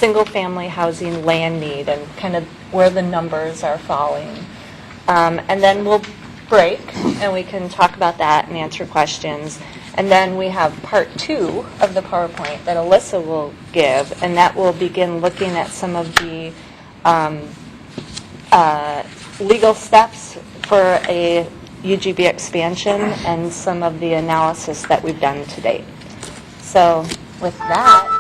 single-family housing land need and kind of where the numbers are falling. And then we'll break, and we can talk about that and answer questions. And then we have part 2 of the PowerPoint that Alyssa will give, and that will begin looking at some of the legal steps for a UGB expansion and some of the analysis that we've done to date. So with that,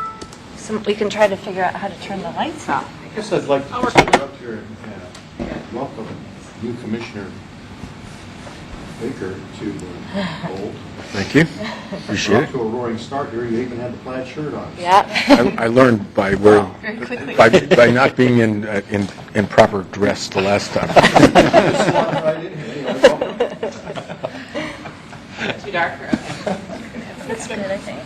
we can try to figure out how to turn the lights off. I guess I'd like to interrupt here and welcome new Commissioner Baker to Gold. Thank you. Appreciate Off to a roaring start here. You even had the plaid shirt on. Yeah. I learned by wearing, by not being in proper dress the last time. Just walking right in here. You're welcome. Too dark or okay? That's good, I think.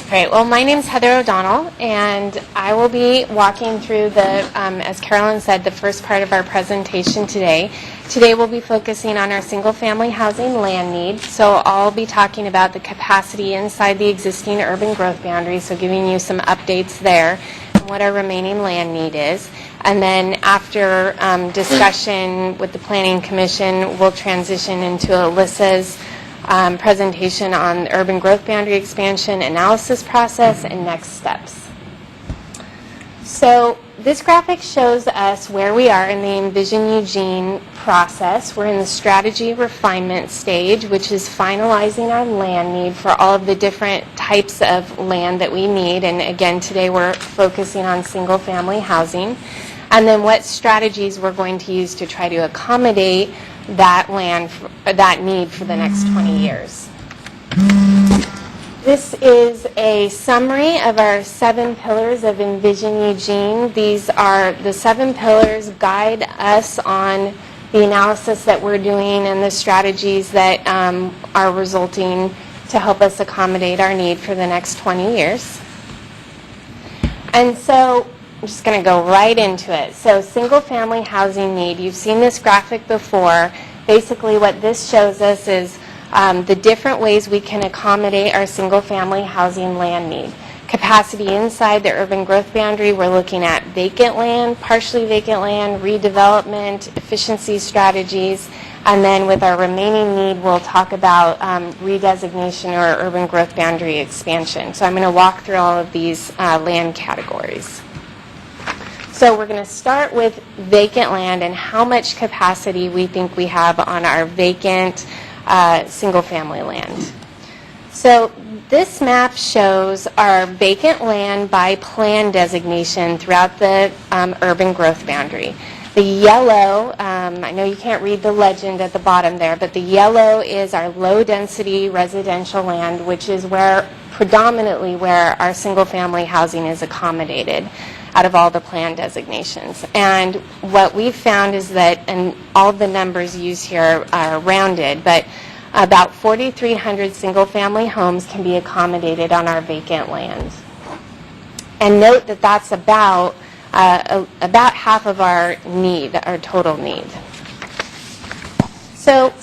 All right, well, my name's Heather O'Donnell, and I will be walking through the, as Carolyn said, the first part of our presentation today. Today we'll be focusing on our single-family housing land needs, so I'll be talking about the capacity inside the existing urban growth boundary, so giving you some updates there and what our remaining land need is. And then after discussion with the Planning Commission, we'll transition into Alyssa's presentation on the urban growth boundary expansion analysis process and next steps. So this graphic shows us where we are in the Envision Eugene process. We're in the strategy refinement stage, which is finalizing our land need for all of the different types of land that we need. And again, today we're focusing on single family housing. And then what strategies we're going to use to try to accommodate that that need for the next 20 years. This is a summary of our 7 pillars of Envision Eugene. These are the 7 pillars guide us on the analysis that we're doing and the strategies that are resulting to help us accommodate our need for the next 20 years. And so I'm just going to go right into it. So single-family housing need. You've seen this graphic before. Basically what this shows us is the different ways we can accommodate our single-family housing land need. Capacity inside the urban growth boundary, we're looking at vacant land, partially vacant land, redevelopment, efficiency strategies, and then with our remaining need, we'll talk about redesignation or urban growth boundary expansion. So I'm going to walk through all of these land categories. So we're going to start with vacant land and how much capacity we think we have on our vacant single-family land. So this map shows our vacant land by plan designation throughout the urban growth boundary. The yellow, I know you can't read the legend at the bottom there, but the yellow is our low-density residential land, which is predominantly where our single-family housing is accommodated out of all the plan designations. And what we've found is that, and all the numbers used here are rounded, but about 4,300 single-family homes can be accommodated on our vacant land. And note that that's about half of our need, our total need. So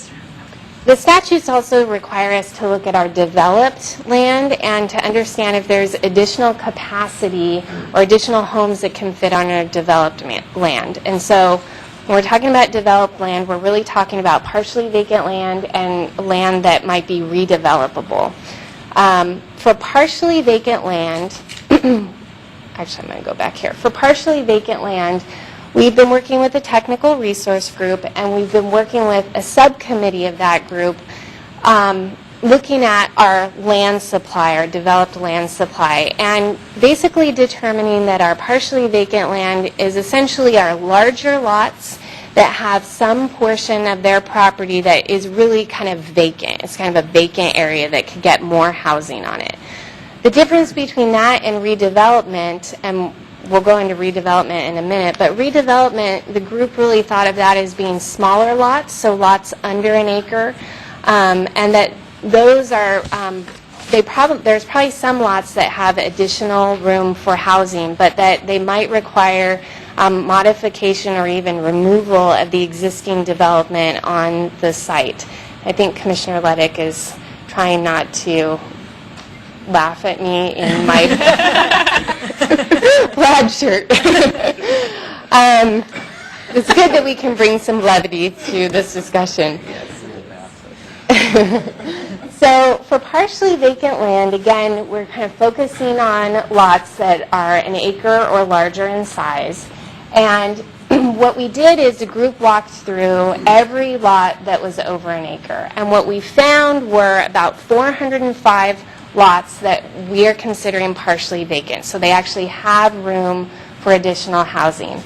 the statutes also require us to look at our developed land and to understand if there's additional capacity or additional homes that can fit on our developed land. And so when we're talking about developed land, we're really talking about partially vacant land and land that might be redevelopable. For partially vacant land, actually I'm going to go back here. For partially vacant land, we've been working with a technical resource group, and we've been working with a subcommittee of that group looking at our land supply, our developed land supply, and basically determining that our partially vacant land is essentially our larger lots that have some portion of their property that is really kind of vacant. It's kind of a vacant area that could get more housing on it. The difference between that and redevelopment, and we'll go into redevelopment in a minute, but redevelopment, the group really thought of that as being smaller lots, so lots under an acre, and that those are, there's probably some lots that have additional room for housing, but that they might require modification or even removal of the existing development on the site. I think Commissioner Ledick is trying not to laugh at me in my plaid shirt. It's good that we can bring some levity to this discussion. So for partially vacant land, again, we're kind of focusing on lots that are an acre or larger in size. And what we did is the group walked through every lot that was over an acre. And what we found were about 405 lots that we are considering partially vacant. So they actually have room for additional housing.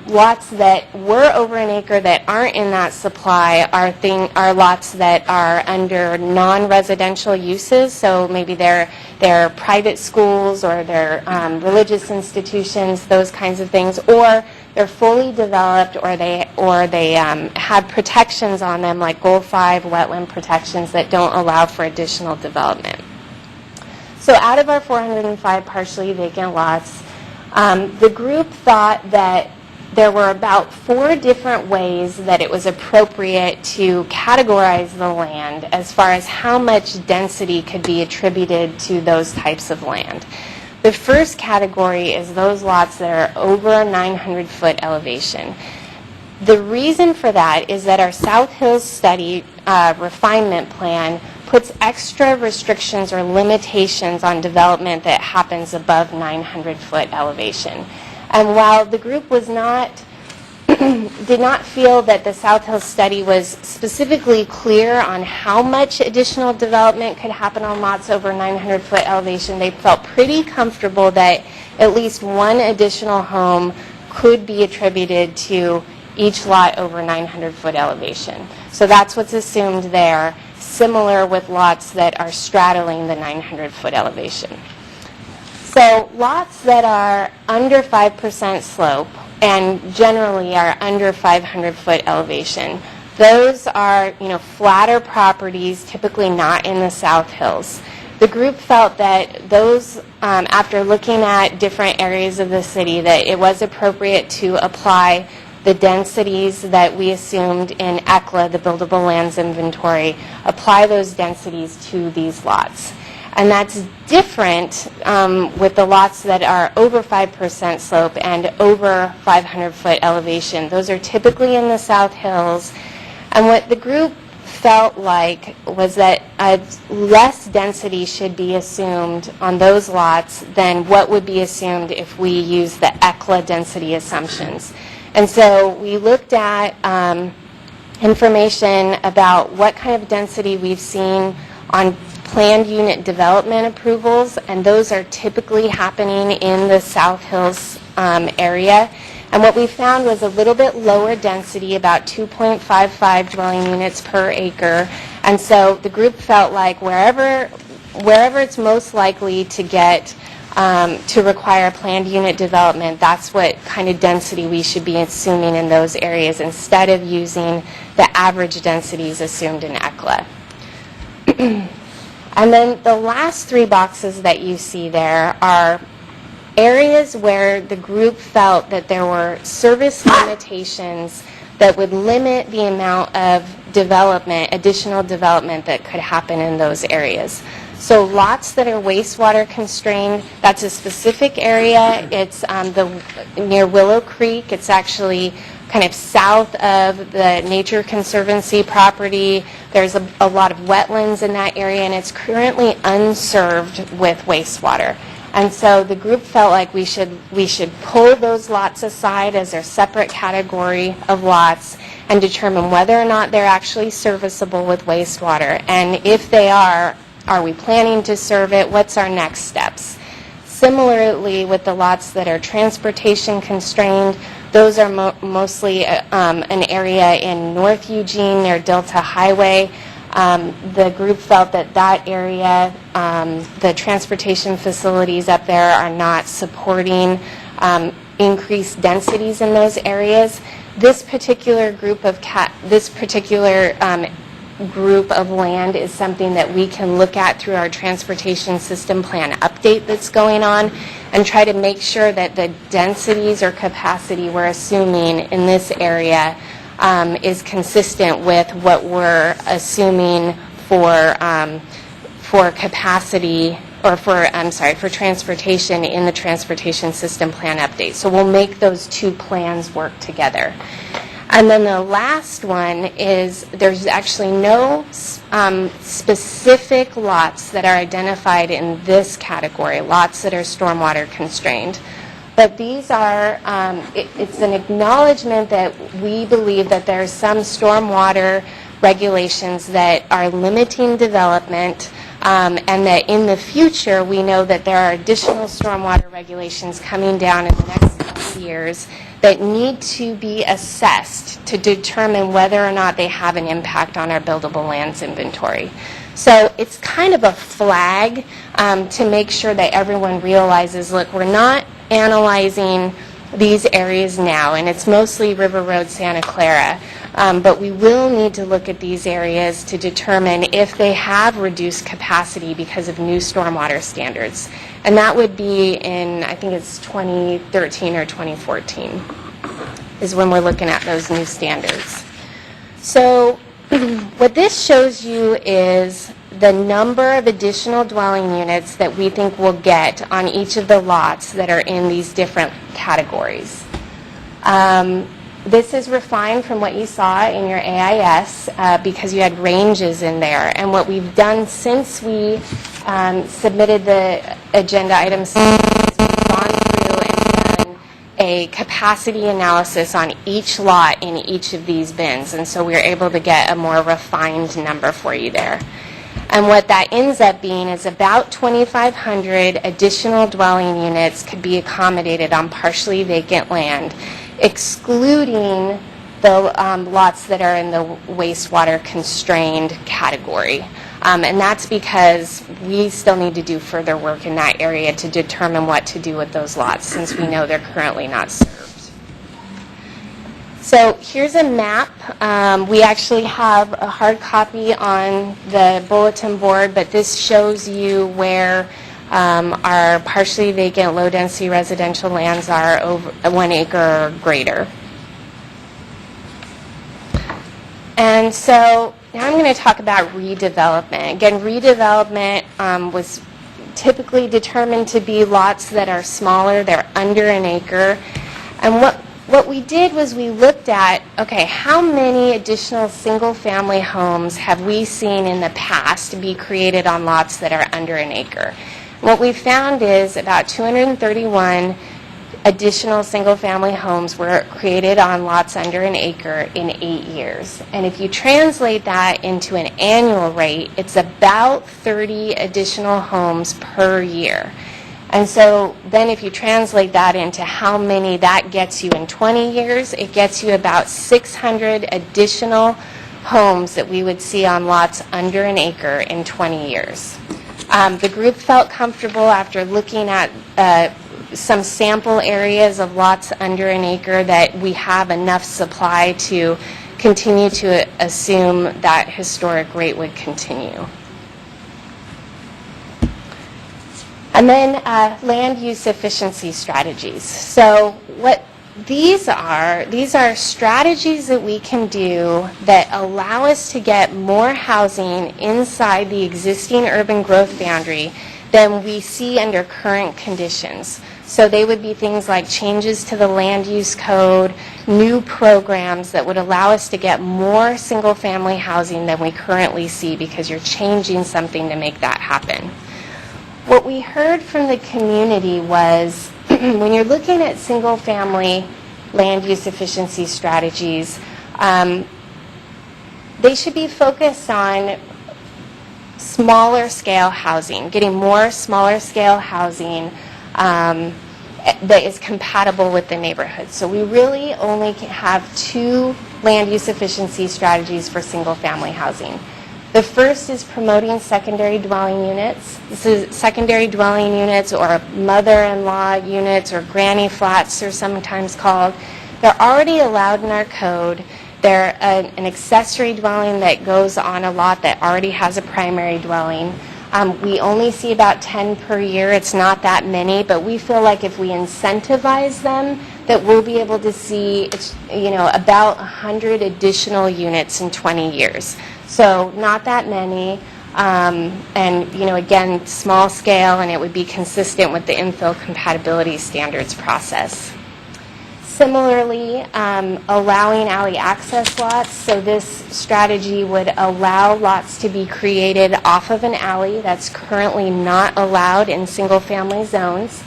Lots that were over an acre that aren't in that supply are lots that are under non-residential uses. So maybe they're private schools or they're religious institutions, those kinds of things, or they're fully developed, or they have protections on them like Goal 5 wetland protections that don't allow for additional development. So out of our 405 partially vacant lots, the group thought that there were about 4 different ways that it was appropriate to categorize the land as far as how much density could be attributed to those types of land. The first category is those lots that are over a 900-foot elevation. The reason for that is that our South Hills study refinement plan puts extra restrictions or limitations on development that happens above 900-foot elevation. And while the group was did not feel that the South Hills study was specifically clear on how much additional development could happen on lots over 900-foot elevation, they felt pretty comfortable that at least one additional home could be attributed to each lot over 900-foot elevation. So that's what's assumed there, similar with lots that are straddling the 900-foot elevation. So lots that are under 5% slope and generally are under 500-foot elevation, those are flatter properties, typically not in the South Hills. The group felt that those, after looking at different areas of the city, that it was appropriate to apply the densities that we assumed in ECLA, the Buildable Lands Inventory, apply those densities to these lots. And that's different with the lots that are over 5% slope and over 500-foot elevation. Those are typically in the South Hills. And what the group felt like was that less density should be assumed on those lots than what would be assumed if we use the ECLA density assumptions. And so we looked at information about what kind of density we've seen on planned unit development approvals, and those are typically happening in the South Hills area. And what we found was a little bit lower density, about 2.55 dwelling units per acre. And so the group felt like wherever it's most likely to get to require planned unit development, that's what kind of density we should be assuming in those areas instead of using the average densities assumed in ECLA. And then the last 3 boxes that you see there are areas where the group felt that there were service limitations that would limit the amount of development, additional development that could happen in those areas. So lots that are wastewater constrained, that's a specific area. It's near Willow Creek. It's actually kind of south of the Nature Conservancy property. There's a lot of wetlands in that area, and it's currently unserved with wastewater. And so the group felt like we should pull those lots aside as their separate category of lots and determine whether or not they're actually serviceable with wastewater. And if they are we planning to serve it? What's our next steps? Similarly, with the lots that are transportation constrained, those are mostly an area in North Eugene near Delta Highway. The group felt that area, the transportation facilities up there are not supporting increased densities in those areas. This particular group of land is something that we can look at through our transportation system plan update that's going on and try to make sure that the densities or capacity we're assuming in this area is consistent with what we're assuming for capacity for transportation in the transportation system plan update. So we'll make those two plans work together. And then the last one is there's actually no specific lots that are identified in this category, lots that are stormwater constrained. But these are, it's an acknowledgement that we believe that there are some stormwater regulations that are limiting development, and that in the future we know that there are additional stormwater regulations coming down in the next couple years that need to be assessed to determine whether or not they have an impact on our buildable lands inventory. So it's kind of a flag to make sure that everyone realizes, look, we're not analyzing these areas now, and it's mostly River Road, Santa Clara, but we will need to look at these areas to determine if they have reduced capacity because of new stormwater standards. And that would be in, I think it's 2013 or 2014 is when we're looking at those new standards. So what this shows you is the number of additional dwelling units that we think we'll get on each of the lots that are in these different categories. This is refined from what you saw in your AIS because you had ranges in there. And what we've done since we submitted the agenda items is we've gone through and done a capacity analysis on each lot in each of these bins. And so we're able to get a more refined number for you there. And what that ends up being is about 2,500 additional dwelling units could be accommodated on partially vacant land, excluding the lots that are in the wastewater constrained category. And that's because we still need to do further work in that area to determine what to do with those lots, since we know they're currently not served. So here's a map. We actually have a hard copy on the bulletin board, but this shows you where our partially vacant, low-density residential lands are over 1 acre or greater. And so now I'm going to talk about redevelopment. Again, redevelopment was typically determined to be lots that are smaller, they're under an acre. And what we did was we looked at, okay, how many additional single-family homes have we seen in the past be created on lots that are under an acre? What we found is about 231 additional single-family homes were created on lots under an acre in 8 years. And if you translate that into an annual rate, it's about 30 additional homes per year. And so then if you translate that into how many that gets you in 20 years, it gets you about 600 additional homes that we would see on lots under an acre in 20 years. The group felt comfortable after looking at some sample areas of lots under an acre that we have enough supply to continue to assume that historic rate would continue. And then land use efficiency strategies. So what these are strategies that we can do that allow us to get more housing inside the existing urban growth boundary than we see under current conditions. So they would be things like changes to the land use code, new programs that would allow us to get more single-family housing than we currently see because you're changing something to make that happen. What we heard from the community was when you're looking at single-family land use efficiency strategies, they should be focused on smaller scale housing, getting more smaller scale housing that is compatible with the neighborhood. So we really only have 2 land use efficiency strategies for single-family housing. The first is promoting secondary dwelling units. This is secondary dwelling units or mother-in-law units or granny flats they're sometimes called. They're already allowed in our code. They're an accessory dwelling that goes on a lot that already has a primary dwelling. We only see about 10 per year. It's not that many, but we feel like if we incentivize them, that we'll be able to see about 100 additional units in 20 years. So not that many. And, again, small scale, and it would be consistent with the infill compatibility standards process. Similarly, allowing alley access lots. So this strategy would allow lots to be created off of an alley that's currently not allowed in single-family zones.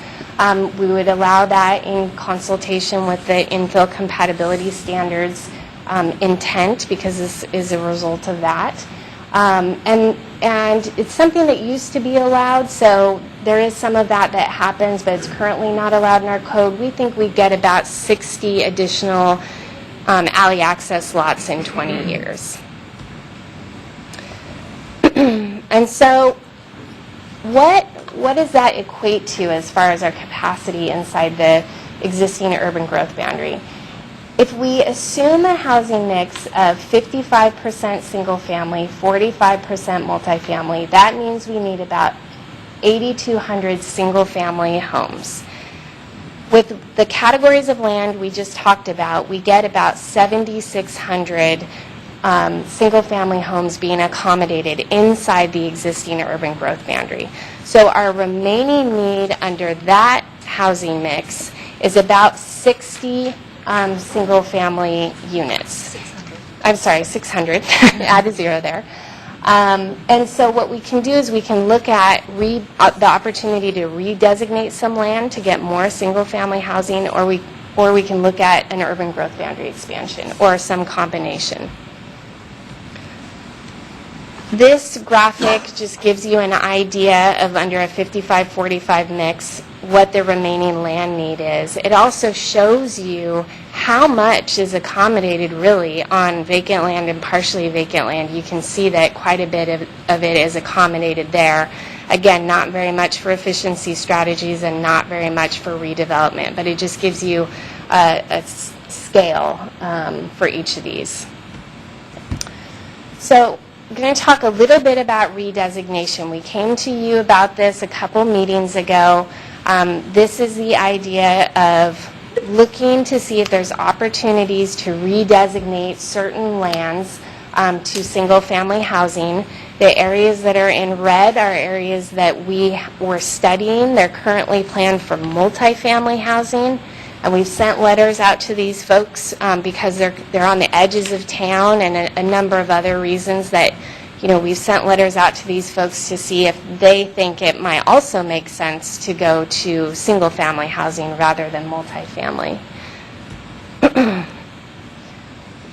We would allow that in consultation with the infill compatibility standards intent, because this is a result of that. And it's something that used to be allowed, so there is some of that happens, but it's currently not allowed in our code. We think we get about 60 additional alley access lots in 20 years. And so what does that equate to as far as our capacity inside the existing urban growth boundary? If we assume a housing mix of 55% single family, 45% multifamily, that means we need about 8,200 single family homes. With the categories of land we just talked about, we get about 7,600 single family homes being accommodated inside the existing urban growth boundary. So our remaining need under that housing mix is about 60 single-family units. 600. I'm sorry, 600. Add a zero there. And so what we can do is we can look at the opportunity to redesignate some land to get more single-family housing, or we can look at an urban growth boundary expansion, or some combination. This graphic just gives you an idea of, under a 55-45 mix, what the remaining land need is. It also shows you how much is accommodated really on vacant land and partially vacant land. You can see that quite a bit of it is accommodated there. Again, not very much for efficiency strategies and not very much for redevelopment, but it just gives you a scale for each of these. So I'm going to talk a little bit about redesignation. We came to you about this a couple meetings ago. This is the idea of looking to see if there's opportunities to redesignate certain lands to single-family housing. The areas that are in red are areas that we were studying. They're currently planned for multifamily housing. And we've sent letters out to these folks because they're on the edges of town, and a number of other reasons that, we've sent letters out to these folks to see if they think it might also make sense to go to single-family housing rather than multifamily.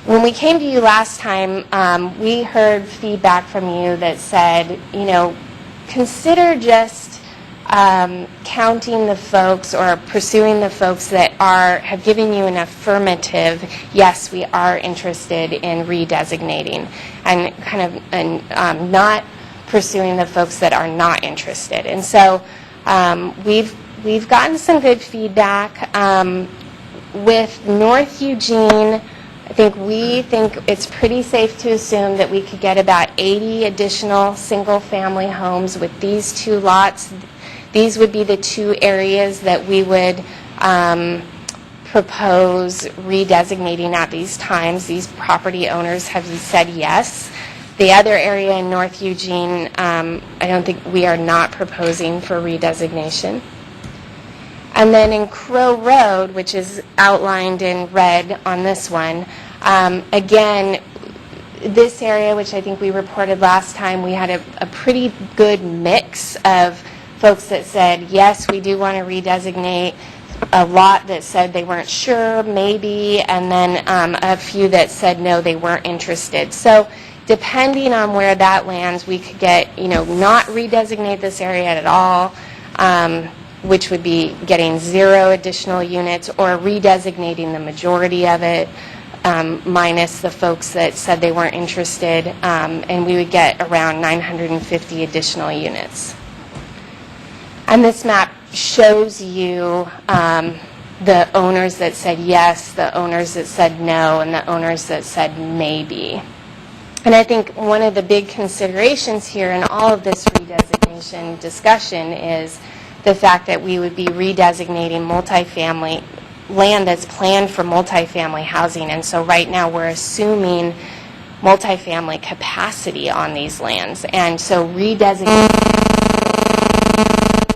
When we came to you last time, we heard feedback from you that said, consider just counting the folks or pursuing the folks that have given you an affirmative, yes, we are interested in redesignating, and not pursuing the folks that are not interested. And so we've gotten some good feedback. With North Eugene, we think it's pretty safe to assume that we could get about 80 additional single-family homes with these two lots. These would be the two areas that we would propose redesignating at these times. These property owners have said yes. The other area in North Eugene, I don't think we are not proposing for redesignation. And then in Crow Road, which is outlined in red on this one, again, this area, which I think we reported last time, we had a pretty good mix of folks that said, yes, we do want to redesignate, a lot that said they weren't sure, maybe, and then a few that said no, they weren't interested. So depending on where that lands, we could get, not redesignate this area at all, which would be getting 0 additional units, or redesignating the majority of it, minus the folks that said they weren't interested, and we would get around 950 additional units. And this map shows you the owners that said yes, the owners that said no, and the owners that said maybe. And I think one of the big considerations here in all of this redesignation discussion is the fact that we would be redesignating multifamily land that's planned for multifamily housing. And so right now we're assuming multifamily capacity on these lands. And so redesignating,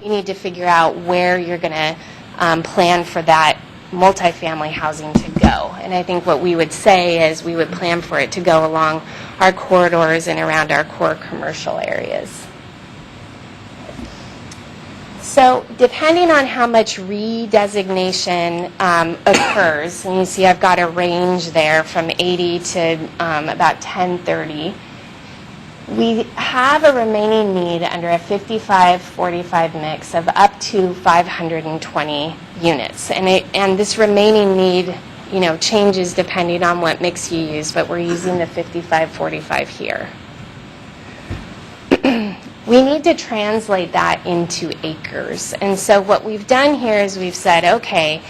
you need to figure out where you're going to plan for that multifamily housing to go. And I think what we would say is we would plan for it to go along our corridors and around our core commercial areas. So depending on how much redesignation occurs, and you see I've got a range there from 80 to about 1030, we have a remaining need under a 55-45 mix of up to 520 units. And this remaining need, changes depending on what mix you use, but we're using the 55-45 here. We need to translate that into acres. And so what we've done here is we've said, okay,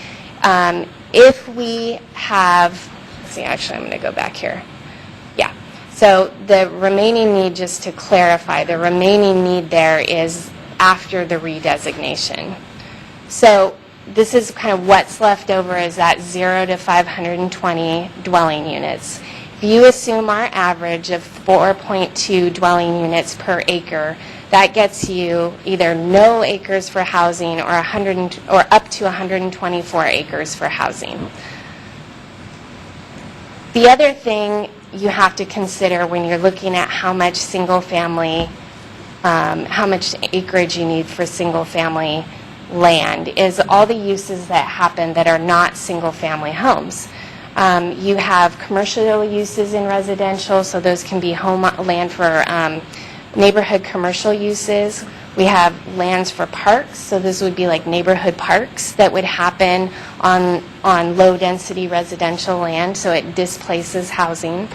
if we have, actually I'm going to go back here. Yeah. So the remaining need, just to clarify, the remaining need there is after the redesignation. So this is kind of what's left over is that 0 to 520 dwelling units. If you assume our average of 4.2 dwelling units per acre, that gets you either no acres for housing or up to 124 acres for housing. The other thing you have to consider when you're looking at how much how much acreage you need for single family land is all the uses that happen that are not single family homes. You have commercial uses in residential, so those can be land for neighborhood commercial uses. We have lands for parks, so this would be like neighborhood parks that would happen on low-density residential land, so it displaces housing.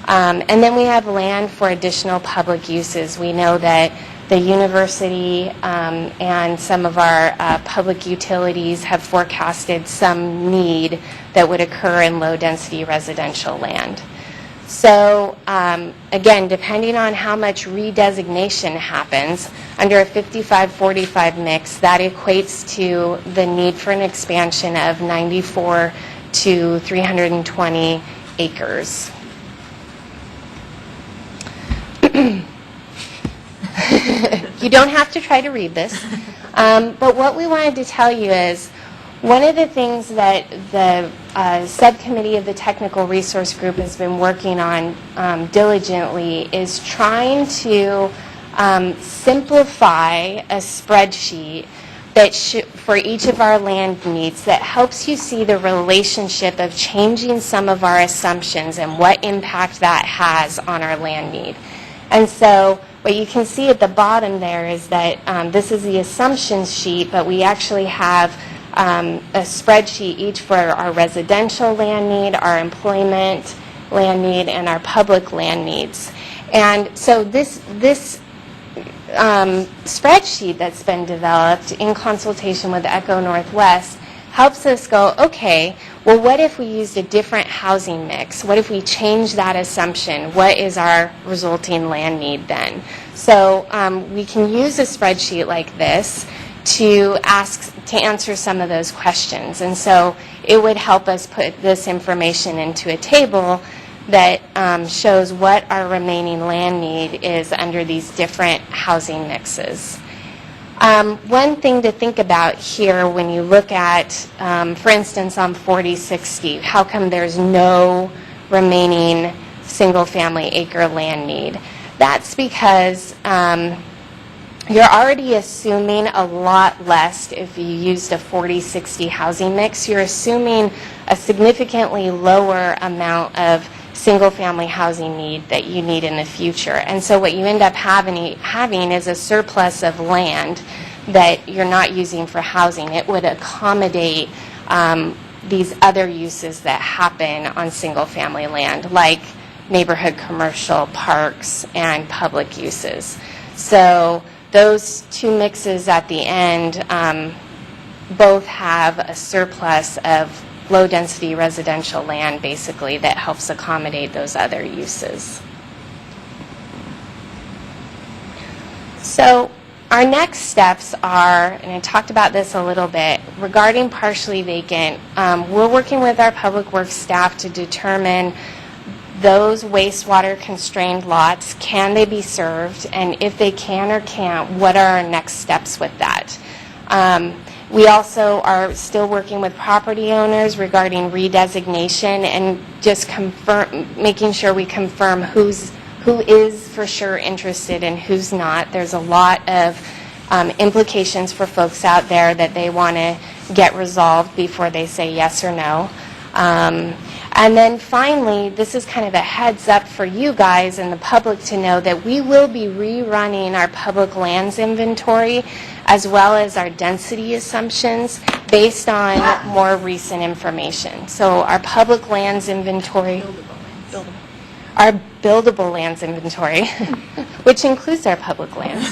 And then we have land for additional public uses. We know that the university and some of our public utilities have forecasted some need that would occur in low-density residential land. So again, depending on how much redesignation happens, under a 55-45 mix, that equates to the need for an expansion of 94 to 320 acres. You don't have to try to read this, but what we wanted to tell you is one of the things that the subcommittee of the Technical Resource Group has been working on diligently is trying to simplify a spreadsheet that for each of our land needs that helps you see the relationship of changing some of our assumptions and what impact that has on our land need. And so what you can see at the bottom there is that this is the assumptions sheet, but we actually have a spreadsheet each for our residential land need, our employment land need, and our public land needs. And so this spreadsheet that's been developed in consultation with Echo Northwest helps us go, okay, well, what if we used a different housing mix? What if we change that assumption? What is our resulting land need then? So we can use a spreadsheet like this to answer some of those questions. And so it would help us put this information into a table that shows what our remaining land need is under these different housing mixes. One thing to think about here when you look at, for instance, on 4060, how come there's no remaining single-family acre land need? That's because you're already assuming a lot less if you used a 40-60 housing mix. You're assuming a significantly lower amount of single-family housing need that you need in the future. And so what you end up having is a surplus of land that you're not using for housing. It would accommodate these other uses that happen on single-family land, like neighborhood commercial, parks, and public uses. So those two mixes at the end both have a surplus of low-density residential land, basically, that helps accommodate those other uses. So our next steps are, and I talked about this a little bit, regarding partially vacant, we're working with our public works staff to determine those wastewater constrained lots, can they be served? And if they can or can't, what are our next steps with that? We also are still working with property owners regarding redesignation and just making sure we confirm who is for sure interested and who's not. There's a lot of implications for folks out there that they want to get resolved before they say yes or no. And then finally, this is kind of a heads up for you guys and the public to know that we will be rerunning our public lands inventory as well as our density assumptions based on more recent information. So our public lands inventory, our buildable lands inventory, which includes our public lands,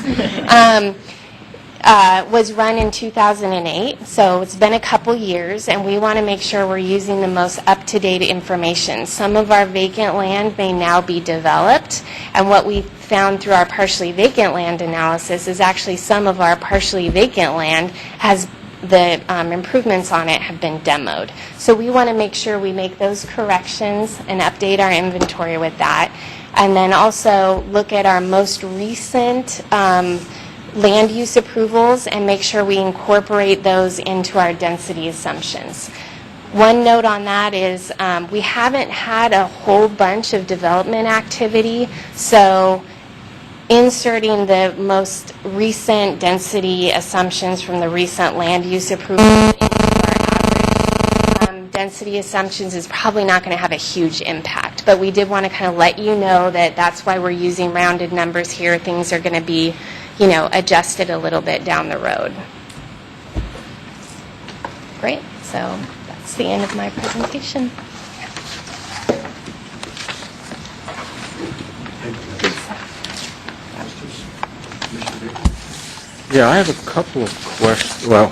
was run in 2008, so it's been a couple years, and we want to make sure we're using the most up-to-date information. Some of our vacant land may now be developed, and what we found through our partially vacant land analysis is actually some of our partially vacant land has the improvements on it have been demoed. So we want to make sure we make those corrections and update our inventory with that, and then also look at our most recent land use approvals and make sure we incorporate those into our density assumptions. One note on that is we haven't had a whole bunch of development activity, so inserting the most recent density assumptions from the recent land use approvals into our average density assumptions is probably not going to have a huge impact. But we did want to kind of let you know that that's why we're using rounded numbers here. Things are going to be adjusted a little bit down the road. Great. So that's the end of my presentation. Yeah, I have a couple of questions. Well,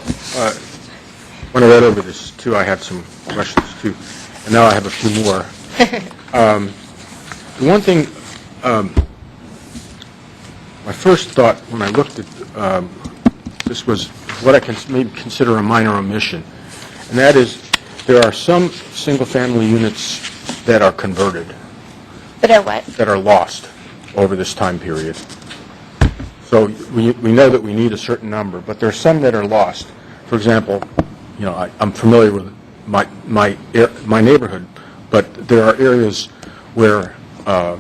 when I read over this, too, I had some questions, too. And now I have a few more. The one thing, my first thought when I looked at this was what I can maybe consider a minor omission. And that is, there are some single-family units that are converted. That are what? That are lost over this time period. So we know that we need a certain number, but there are some that are lost. For example, I'm familiar with my neighborhood, but there are areas where a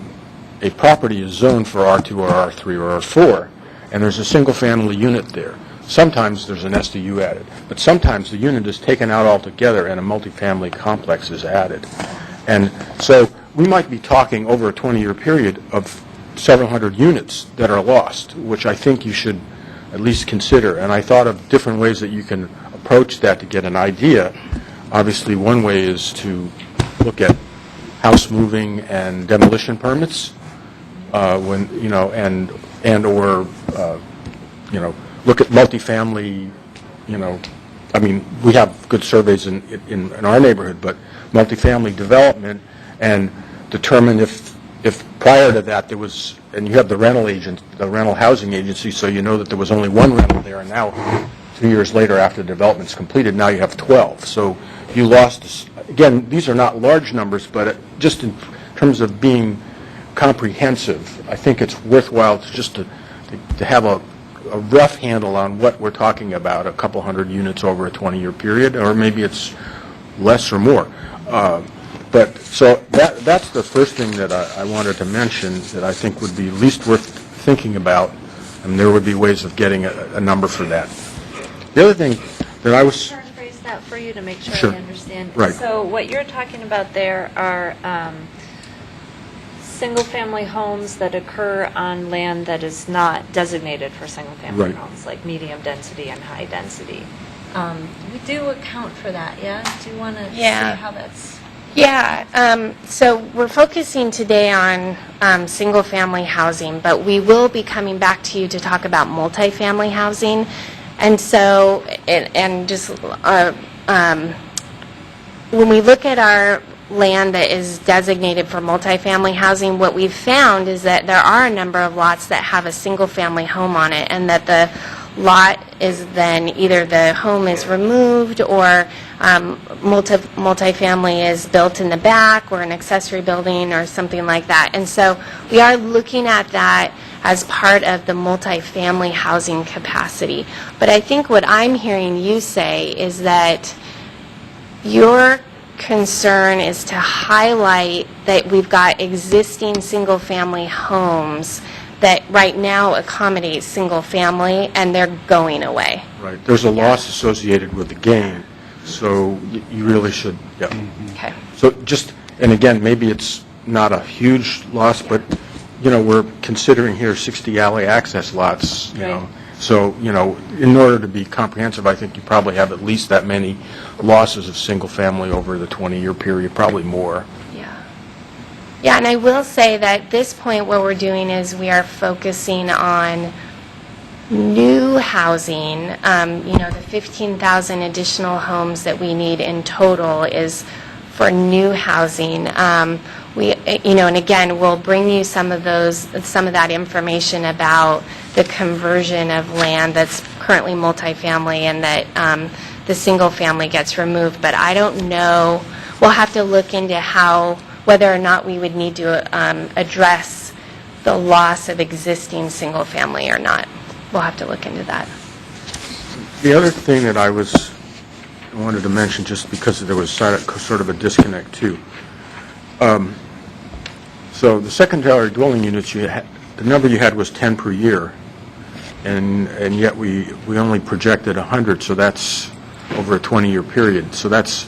property is zoned for R2 or R3 or R4, and there's a single-family unit there. Sometimes there's an SDU added, but sometimes the unit is taken out altogether and a multifamily complex is added. And so we might be talking over a 20-year period of several hundred units that are lost, which I think you should at least consider. And I thought of different ways that you can approach that to get an idea. Obviously, one way is to look at house moving and demolition permits, look at multifamily. I mean, we have good surveys in our neighborhood, but multifamily development, and determine if prior to that there was, and you have the rental housing agency, so you know that there was only one rental there, and now 2 years later after the development's completed, now you have 12. So you lost, again, these are not large numbers, but just in terms of being comprehensive, I think it's worthwhile to have a rough handle on what we're talking about, a couple hundred units over a 20-year period, or maybe it's less or more. But so that's the first thing that I wanted to mention that I think would be least worth thinking about, and there would be ways of getting a number for that. The other thing that I was... Can I phrase that for you to make sure Sure. I understand? Right. So what you're talking about there are single-family homes that occur on land that is not designated for single-family Right. homes, like medium density and high density. We do account for that, yeah? Do you want to Yeah. see how that's... Yeah, so we're focusing today on single-family housing, but we will be coming back to you to talk about multifamily housing. And so, when we look at our land that is designated for multifamily housing, what we've found is that there are a number of lots that have a single-family home on it, and that the lot is then either the home is removed or multifamily is built in the back or an accessory building or something like that. And so we are looking at that as part of the multifamily housing capacity. But I think what I'm hearing you say is that your concern is to highlight that we've got existing single-family homes that right now accommodate single-family, and they're going away. Right. There's a loss associated with the gain, so you really should, yeah. Okay. So just, and again, maybe it's not a huge loss, but, we're considering here 60 alley access lots, you know. Right. So, in order to be comprehensive, I think you probably have at least that many losses of single-family over the 20-year period, probably more. Yeah, and I will say that at this point what we're doing is we are focusing on new housing. The 15,000 additional homes that we need in total is for new housing. And again, we'll bring you some of that information about the conversion of land that's currently multifamily and that the single family gets removed. But I don't know. We'll have to look into whether or not we would need to address the loss of existing single family or not. We'll have to look into that. The other thing that I wanted to mention, just because there was sort of a disconnect too. So the secondary dwelling units, the number you had was 10 per year, and yet we only projected 100, so that's over a 20-year period. So that's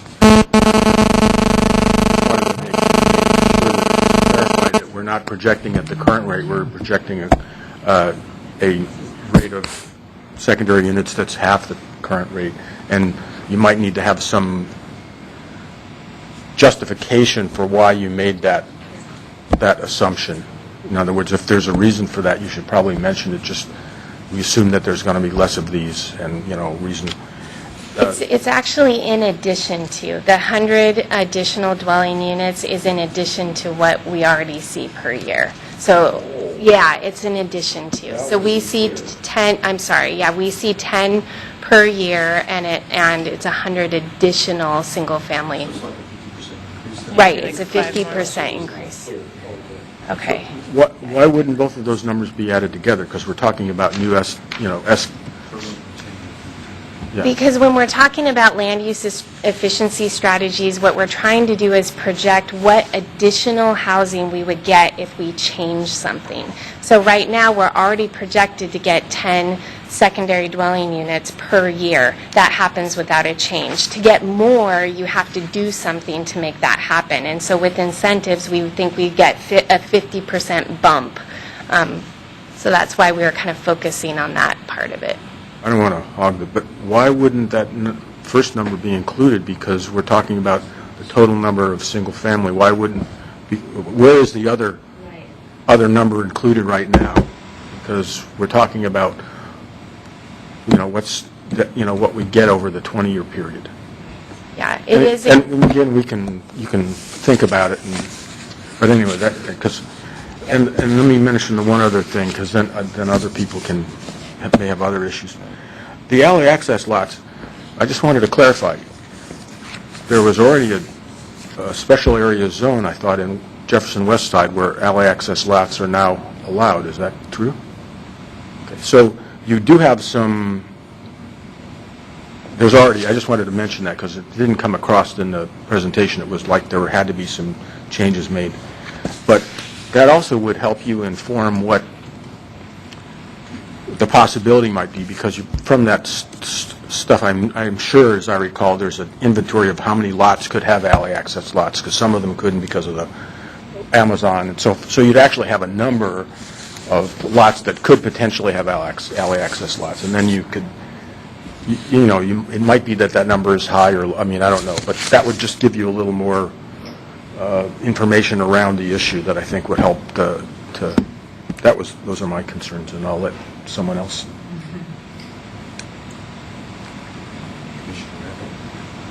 we're not projecting at the current rate. We're projecting a rate of secondary units that's half the current rate, and you might need to have some justification for why you made that assumption. In other words, if there's a reason for that, you should probably mention it. Just we assume that there's going to be less of these, and reason. It's actually in addition to. The 100 additional dwelling units is in addition to what we already see per year. So, yeah, it's in addition to. So we see 10, we see 10 per year, and it's 100 additional single family. Right, it's a 50% increase. Okay. Why wouldn't both of those numbers be added together? Because we're talking about new Yeah. Because when we're talking about land use efficiency strategies, what we're trying to do is project what additional housing we would get if we change something. So right now, we're already projected to get 10 secondary dwelling units per year. That happens without a change. To get more, you have to do something to make that happen. And so with incentives, we think we get a 50% bump. So that's why we were kind of focusing on that part of it. I don't want to hog it, but why wouldn't that first number be included? Because we're talking about the total number of single family. Why wouldn't? Where is the other number included right now? Because we're talking about what we get over the 20-year period. Yeah, it is. And again, you can think about it. But anyway, and let me mention the one other thing, because then other people may have other issues. The alley access lots, I just wanted to clarify. There was already a special area zone, I thought, in Jefferson West Side where alley access lots are now allowed. Is that true? Okay. So you do have some, I just wanted to mention that because it didn't come across in the presentation. It was like there had to be some changes made. But that also would help you inform what the possibility might be, because from that stuff, I'm sure, as I recall, there's an inventory of how many lots could have alley access lots, because some of them couldn't because of the Amazon, and so you'd actually have a number of lots that could potentially have alley access lots, and then you could, it might be that number is high, or I don't know, but that would just give you a little more information around the issue that I think would help those are my concerns, and I'll let someone else.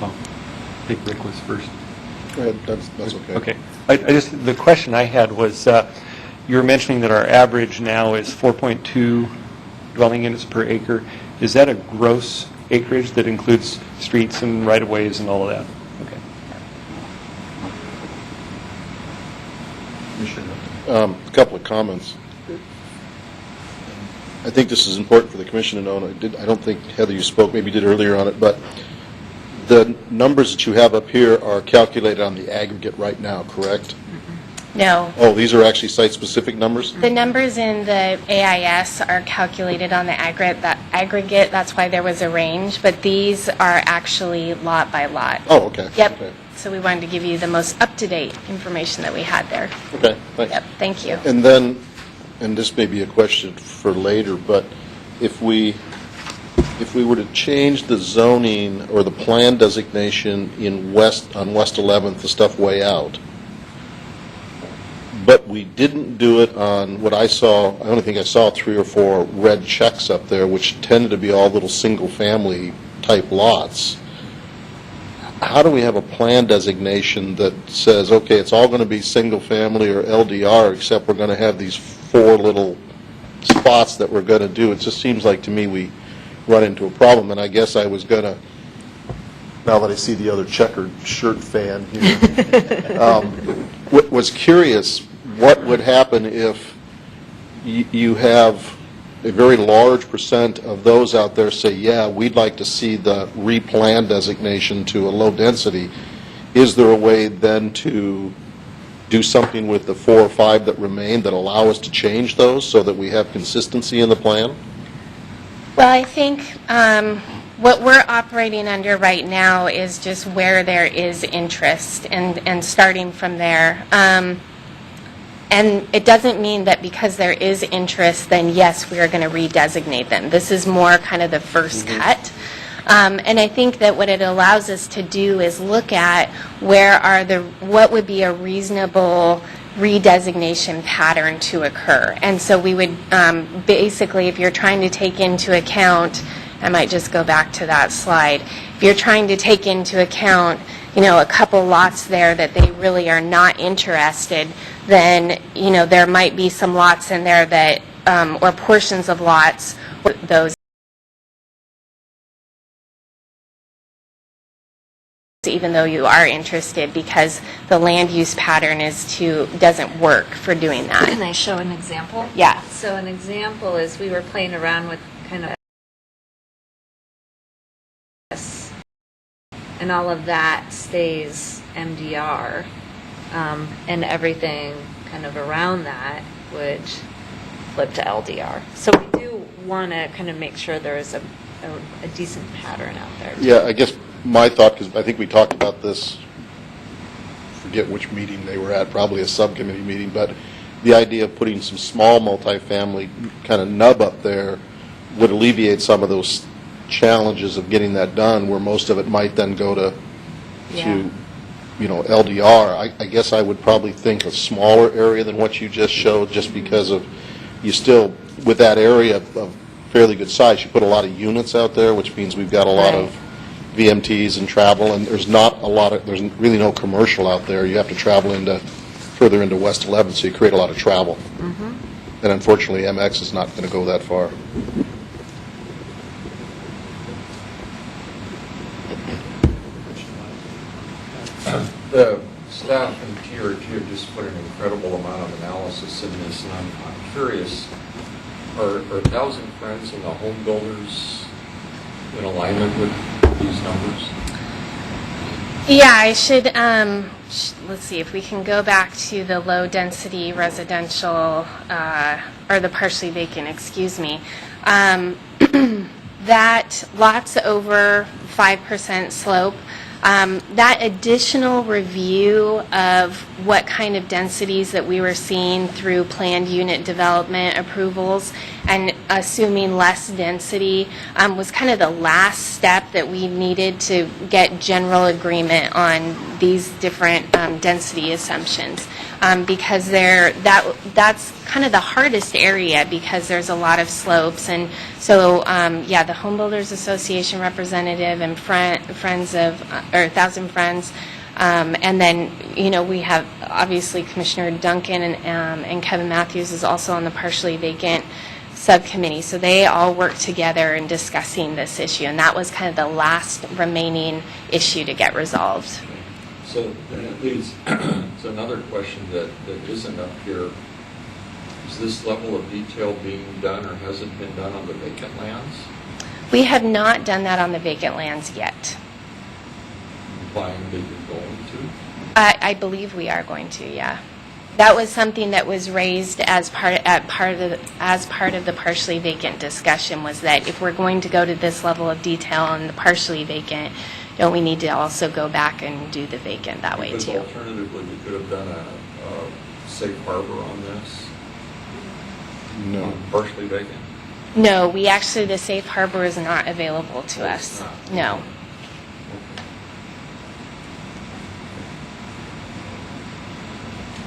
I think Rick was first. Go ahead, that's okay. Okay. The question I had was, you were mentioning that our average now is 4.2 dwelling units per acre, is that a gross acreage that includes streets and right-of-ways and all of that? Okay. A couple of comments. I think this is important for the commission to know, and I don't think, Heather, you spoke, maybe you did earlier on it, but the numbers that you have up here are calculated on the aggregate right now, correct? No. Oh, these are actually site-specific numbers? The numbers in the AIS are calculated on the aggregate, that's why there was a range, but these are actually lot by lot. Oh, okay. Yep. Okay. So we wanted to give you the most up-to-date information that we had there. Okay, thanks. Yep, thank you. And then, and this may be a question for later, but if we were to change the zoning or the plan designation on West 11th, the stuff way out, but we didn't do it on what I saw, I only think I saw 3 or 4 red checks up there, which tended to be all little single-family type lots. How do we have a plan designation that says, okay, it's all going to be single-family or LDR, except we're going to have these 4 little spots that we're going to do? It just seems like to me we run into a problem, and I guess I was going to, now that I see the other checkered shirt fan here, was curious what would happen if you have a very large percent of those out there say, yeah, we'd like to see the replan designation to a low density. Is there a way then to do something with the 4 or 5 that remain that allow us to change those so that we have consistency in the plan? Well, I think what we're operating under right now is just where there is interest and starting from there. And it doesn't mean that because there is interest, then yes, we are going to redesignate them. This is more kind of the first cut. And I think that what it allows us to do is look at what would be a reasonable redesignation pattern to occur. And so we would basically, if you're trying to take into account, I might just go back to that slide, if you're trying to take into account, a couple lots there that they really are not interested, then, there might be some lots in there that, or portions of lots, those even though you are interested, because the land use pattern doesn't work for doing that. Can I show an example? Yeah. So an example is we were playing around with kind of this, and all of that stays MDR, and everything kind of around that would flip to LDR. So we do want to kind of make sure there is a decent pattern out there. Yeah, I guess my thought, because I think we talked about this, forget which meeting they were at, probably a subcommittee meeting, but the idea of putting some small multifamily kind of nub up there would alleviate some of those challenges of getting that done, where most of it might then go to LDR. I guess I would probably think a smaller area than what you just showed, just because of you still, with that area of fairly good size, you put a lot of units out there, which means we've got a lot of VMTs and travel, and there's really no commercial out there. You have to travel further into West 11th, so you create a lot of travel. Mm-hmm. And unfortunately, MX is not going to go that far. The staff and TRT have just put an incredible amount of analysis in this, and I'm curious, are 1,000 Friends and the home builders in alignment with these numbers? Yeah, I should, let's see, if we can go back to the low-density residential, or the partially vacant, excuse me, that lots over 5% slope, that additional review of what kind of densities that we were seeing through planned unit development approvals and assuming less density was kind of the last step that we needed to get general agreement on these different density assumptions, because that's kind of the hardest area, because there's a lot of slopes. And so the Home Builders Association representative and friends of, or 1,000 Friends, and then we have obviously Commissioner Duncan and Kevin Matthews is also on the partially vacant subcommittee. So they all worked together in discussing this issue, and that was kind of the last remaining issue to get resolved. So then it leads to another question that isn't up here. Is this level of detail being done or has it been done on the vacant lands? We have not done that on the vacant lands yet. Implying that you're going to? I believe we are going to, yeah. That was something that was raised as part of the partially vacant discussion, was that if we're going to go to this level of detail on the partially vacant, don't we need to also go back and do the vacant that way Because too? alternatively, we could have done a safe harbor on this. No. Partially vacant. No, we actually, the safe harbor is not available to Oh, us. it's not. No.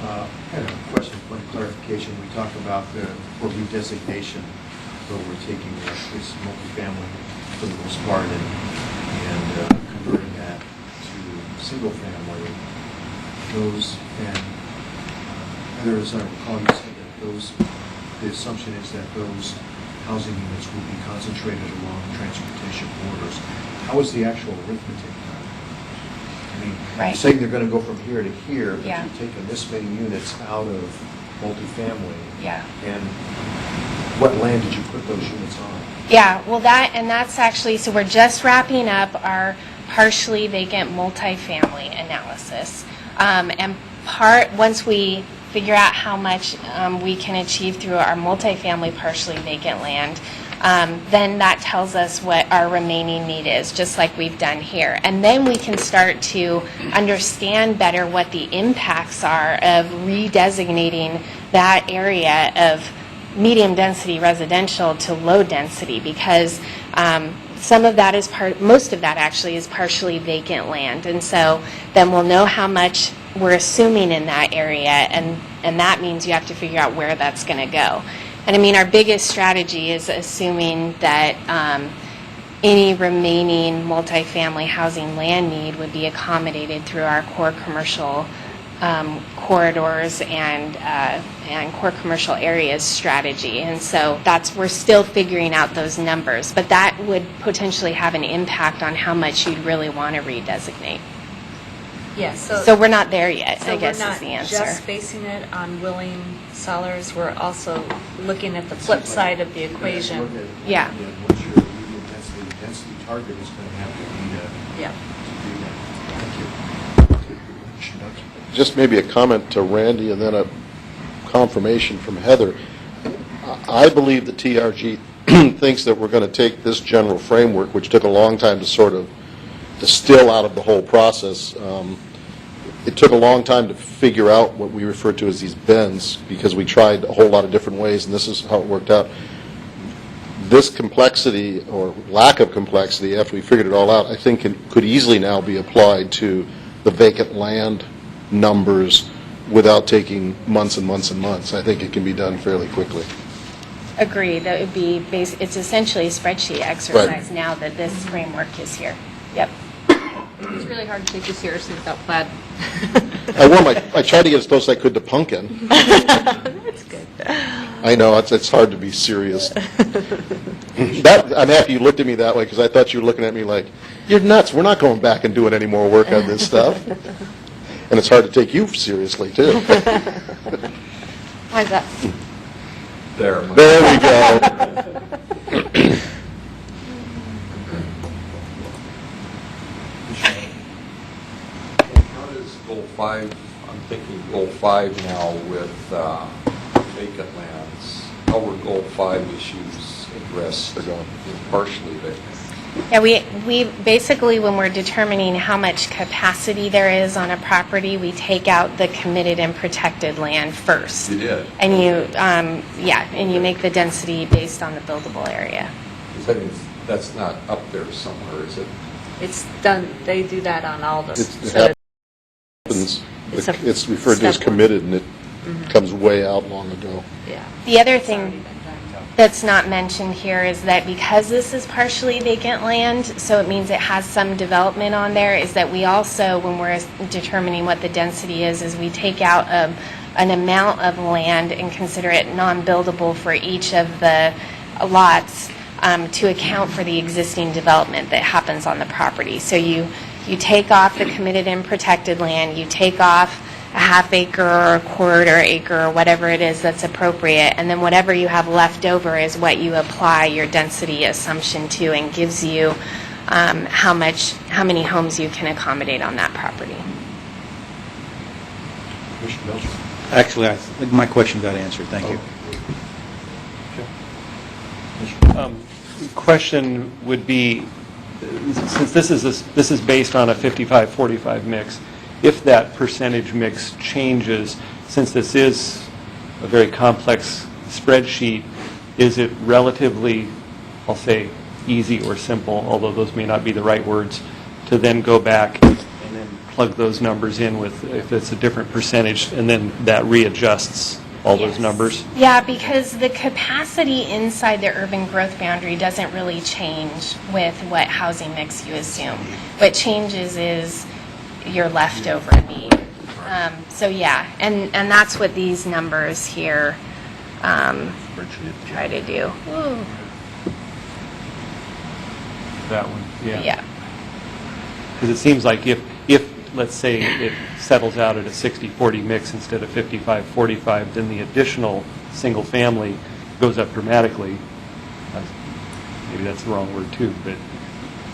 I have a question, point of clarification. We talked about for redesignation, where we're taking this multifamily for the most part and converting that to single family. Those, and Heather, as I recall, you said that the assumption is that those housing units will be concentrated along transportation corridors. How is the actual arithmetic done? I mean, Right. you're saying they're going to go from here to here, but Yeah. you've taken this many units out of multifamily. Yeah. And what land did you put those units on? Yeah, well, that's actually, so we're just wrapping up our partially vacant multifamily analysis. Once we figure out how much we can achieve through our multifamily partially vacant land, then that tells us what our remaining need is, just like we've done here. And then we can start to understand better what the impacts are of redesignating that area of medium-density residential to low-density, because some of that is most of that actually is partially vacant land. And so then we'll know how much we're assuming in that area, and that means you have to figure out where that's going to go. And I mean, our biggest strategy is assuming that any remaining multifamily housing land need would be accommodated through our core commercial corridors and core commercial areas strategy. And so we're still figuring out those numbers, but that would potentially have an impact on how much you'd really want to redesignate. Yes, So we're not there yet, So I guess we're is the not answer. just basing it on willing sellers, we're also looking at the flip side of the equation. Yeah. What's your medium density target is going to have to be Yeah. to do that. Thank you. Just maybe a comment to Randy and then a confirmation from Heather. I believe that TRG thinks that we're going to take this general framework, which took a long time to sort of distill out of the whole process. It took a long time to figure out what we refer to as these bends, because we tried a whole lot of different ways, and this is how it worked out. This complexity, or lack of complexity, after we figured it all out, I think could easily now be applied to the vacant land numbers without taking months and months and months. I think it can be done fairly quickly. Agree. That would be it's essentially a spreadsheet exercise now that this framework is here. Yep. It's really hard to take you seriously without plaid. I tried to get as close as I could to pumpkin. That's good. I know, it's hard to be serious. I'm happy you looked at me that way, because I thought you were looking at me like, you're nuts, we're not going back and doing any more work on this stuff. And it's hard to take you seriously, too. How's that? There There we go. How does goal 5, I'm thinking goal 5 now with vacant lands, how were goal 5 issues addressed in partially vacant? Yeah, we basically, when we're determining how much capacity there is on a property, we take out the committed and protected land first. You did? And and you make the density based on the buildable area. That means that's not up there somewhere, is it? It's done, they do that on all the, It so happens. It's a It's referred to as step one. committed, and it comes way out long ago. yeah. The other thing, that's not mentioned here is that because this is partially vacant land, so it means it has some development on there, is that we also, when we're determining what the density is we take out an amount of land and consider it non-buildable for each of the lots to account for the existing development that happens on the property. So you take off the committed and protected land, you take off a half acre or a quarter acre or whatever it is that's appropriate, and then whatever you have left over is what you apply your density assumption to and gives you how many homes you can accommodate on that property. Commissioner Belcher? Actually, I think my question got answered. Thank you. Question would be, since this is based on a 55-45 mix, if that percentage mix changes, since this is a very complex spreadsheet, is it relatively, I'll say, easy or simple, although those may not be the right words, to then go back and then plug those numbers in with, if it's a different percentage, and then that readjusts all those numbers? Yeah, because the capacity inside the urban growth boundary doesn't really change with what housing mix you assume. What changes is your leftover need. So yeah, and that's what these numbers here try to do. That one, yeah. Yeah. Because it seems like if let's say it settles out at a 60-40 mix instead of 55-45, then the additional single family goes up dramatically. Maybe that's the wrong word too, but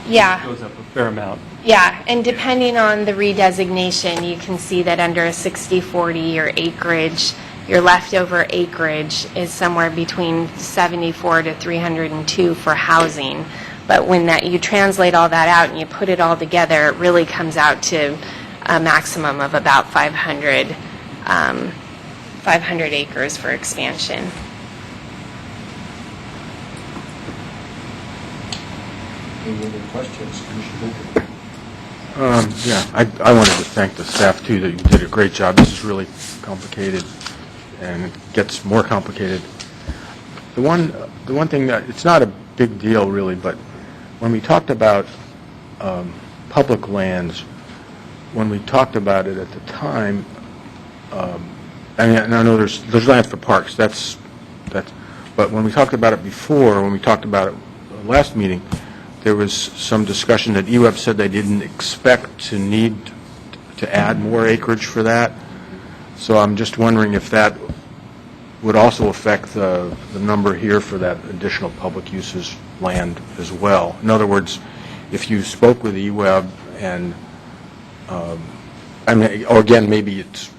Yeah. it goes up a fair amount. Yeah, and depending on the redesignation, you can see that under a 60-40, your acreage, your leftover acreage is somewhere between 74 to 302 for housing. But when you translate all that out and you put it all together, it really comes out to a maximum of about 500 acres for expansion. Any other questions, Commissioner Belcher? Yeah, I wanted to thank the staff, too, that you did a great job. This is really complicated, and it gets more complicated. The one thing that, it's not a big deal, really, but when we talked about public lands, when we talked about it at the time, and I know there's land for parks, that's, but when we talked about it before, when we talked about it last meeting, there was some discussion that EWEB said they didn't expect to need to add more acreage for that. So I'm just wondering if that would also affect the number here for that additional public uses land as well. In other words, if you spoke with EWEB and, I mean, or again, maybe it's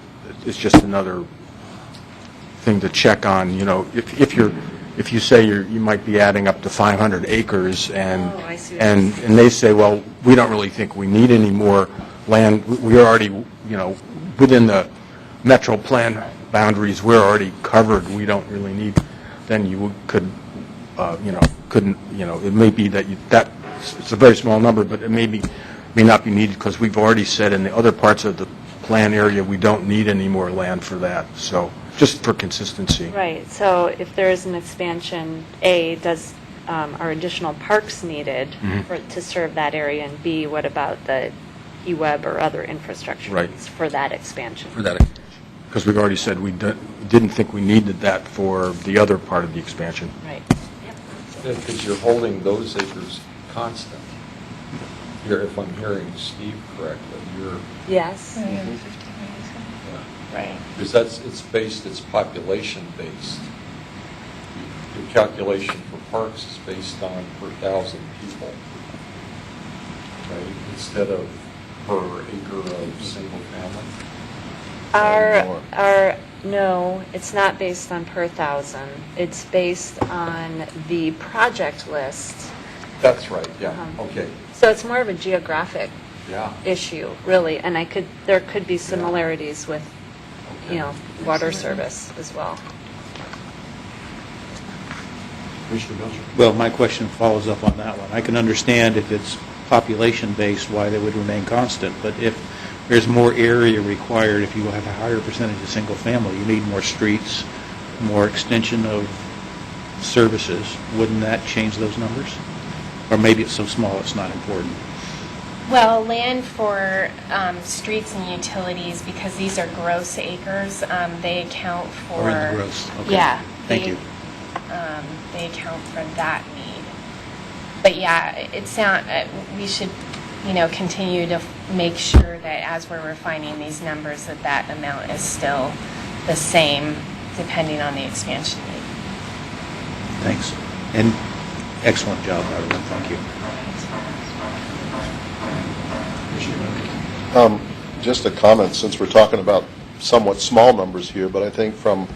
just another thing to check on, you know, if you say you might be adding up to 500 acres and Oh, I see. and they say, well, we don't really think we need any more land. We're already, you know, within the metro plan boundaries, we're already covered. We don't really need. Then you could, couldn't, it may be that it's a very small number, but it may not be needed because we've already said in the other parts of the plan area we don't need any more land for that. So just for consistency. Right, so if there is an expansion, A, are additional parks needed to serve that area, and B, what about the EWEB or other infrastructure Right. needs for that expansion? For that expansion. Because we've already said we didn't think we needed that for the other part of the expansion. Right. Because you're holding those acres constant. If I'm hearing Steve correctly, Yes. Right. because it's population based. Your calculation for parks is based on per 1,000 people, right? Instead of per acre of single family. No, it's not based on per thousand. It's based on the project list. That's right, yeah, Uh-huh. okay, So it's more of a geographic yeah. issue, really, and there could be similarities with, water service as well. Commissioner Belcher? Well, my question follows up on that one. I can understand if it's population-based, why they would remain constant, but if there's more area required, if you have a higher percentage of single-family, you need more streets, more extension of services, wouldn't that change those numbers? Or maybe it's so small it's not important. Well, land for streets and utilities, because these are gross acres, they account for... Or in the gross, okay. Yeah. Thank you. They account for that need. But yeah, we should, continue to make sure that as we're refining these numbers, that amount is still the same, depending on the expansion need. Thanks. And excellent job, everyone. Thank you. Just a comment, since we're talking about somewhat small numbers here, but I think from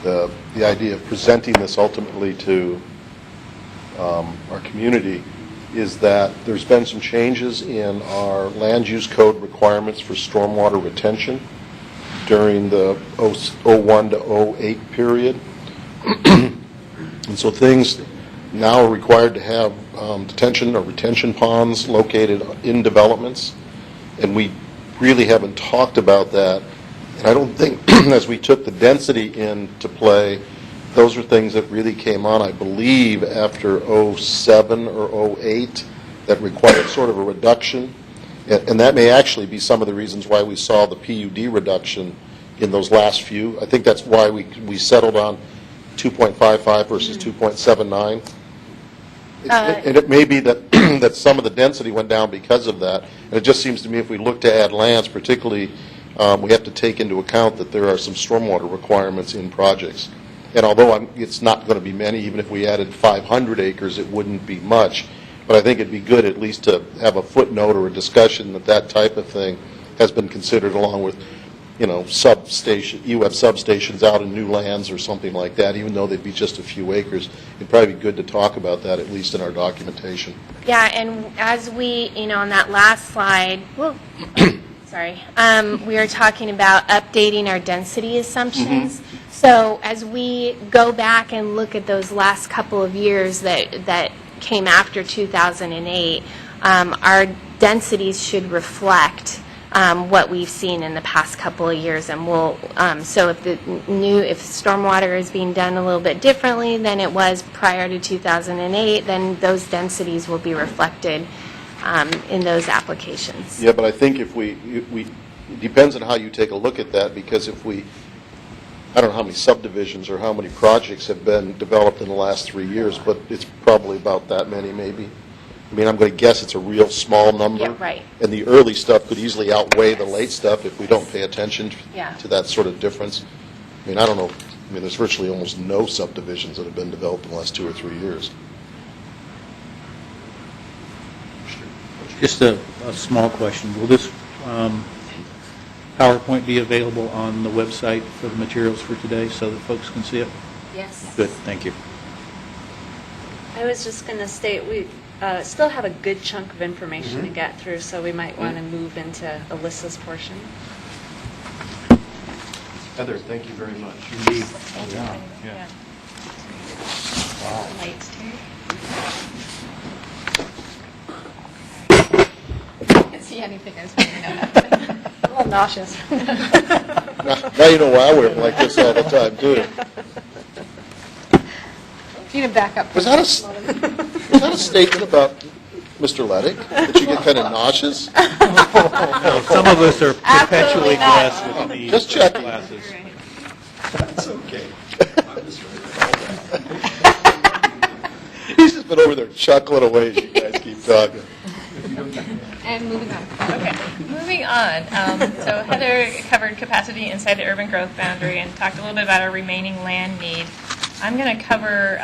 the idea of presenting this ultimately to our community is that there's been some changes in our land use code requirements for stormwater retention during the 01 to 08 period. And so things now are required to have detention or retention ponds located in developments, and we really haven't talked about that. And I don't think, as we took the density into play, those are things that really came on, I believe, after 07 or 08, that required sort of a reduction. And that may actually be some of the reasons why we saw the PUD reduction in those last few. I think that's why we settled on 2.55 versus 2.79. And it may be that that some of the density went down because of that. And it just seems to me if we look to add lands, particularly, we have to take into account that there are some stormwater requirements in projects. And although it's not going to be many, even if we added 500 acres, it wouldn't be much. But I think it'd be good at least to have a footnote or a discussion that type of thing has been considered along with, you have substations out in new lands or something like that, even though they'd be just a few acres. It'd probably be good to talk about that, at least in our documentation. Yeah, and as we, on that last slide, sorry, we were talking about updating our density assumptions. So as we go back and look at those last couple of years that came after 2008, our densities should reflect what we've seen in the past couple of years, and we'll. So if stormwater is being done a little bit differently than it was prior to 2008, then those densities will be reflected in those applications. Yeah, but I think if we it depends on how you take a look at that, because if I don't know how many subdivisions or how many projects have been developed in the last 3 years, but it's probably about that many, maybe. I mean, I'm going to guess it's a real small number. Yeah, right. And the early stuff could easily outweigh the late stuff if we don't pay attention Yeah. to that sort of difference. I mean, I don't know. I mean, there's virtually almost no subdivisions that have been developed in the last 2 or 3 years. Just a small question. Will this PowerPoint be available on the website for the materials for today so that folks can see it? Yes. Good, thank you. I was just going to state, we still have a good chunk of information to get through, so we might want to move into Alyssa's portion. Heather, thank you very much. Indeed. Yeah. Lights too. I can't see anything. I was finding out. A little nauseous. Now you know why I wear them like this all the time, too. You need to back up. Was that a statement about Mr. Leddick, that you get kind of nauseous? No, some of us are perpetually blessed with these Just checking. glasses. That's okay. He's just been over there chuckling away as you guys keep talking. And moving on. Okay, moving on. So Heather covered capacity inside the urban growth boundary and talked a little bit about our remaining land need. I'm going to cover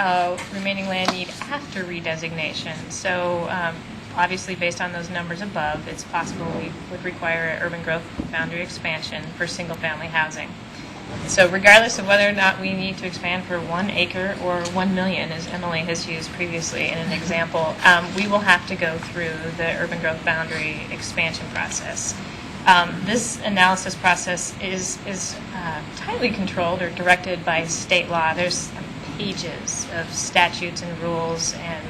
remaining land need after redesignation. So obviously, based on those numbers above, it's possible we would require an urban growth boundary expansion for single-family housing. So regardless of whether or not we need to expand for 1 acre or 1 million, as Emily has used previously in an example, we will have to go through the urban growth boundary expansion process. This analysis process is tightly controlled or directed by state law. There's pages of statutes and rules and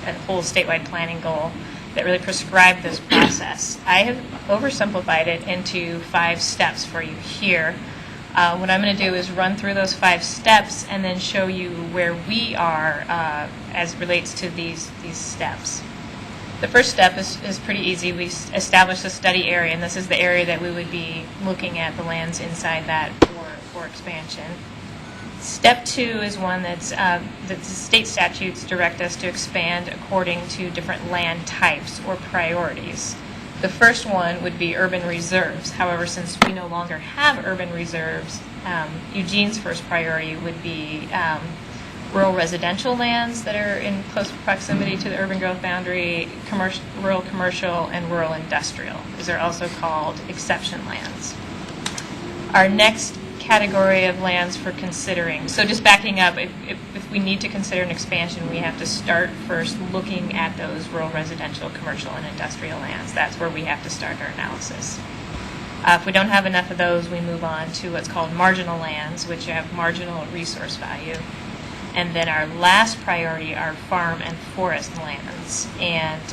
a whole statewide planning goal that really prescribe this process. I have oversimplified it into 5 steps for you here. What I'm going to do is run through those 5 steps and then show you where we are as relates to these steps. The first step is pretty easy. We establish a study area, and this is the area that we would be looking at the lands inside that for expansion. Step 2 is one that the state statutes direct us to expand according to different land types or priorities. The first one would be urban reserves. However, since we no longer have urban reserves, Eugene's first priority would be rural residential lands that are in close proximity to the urban growth boundary, rural commercial, and rural industrial. These are also called exception lands. Our next category of lands for considering, so just backing up, if we need to consider an expansion, we have to start first looking at those rural residential, commercial, and industrial lands. That's where we have to start our analysis. If we don't have enough of those, we move on to what's called marginal lands, which have marginal resource value. And then our last priority are farm and forest lands. And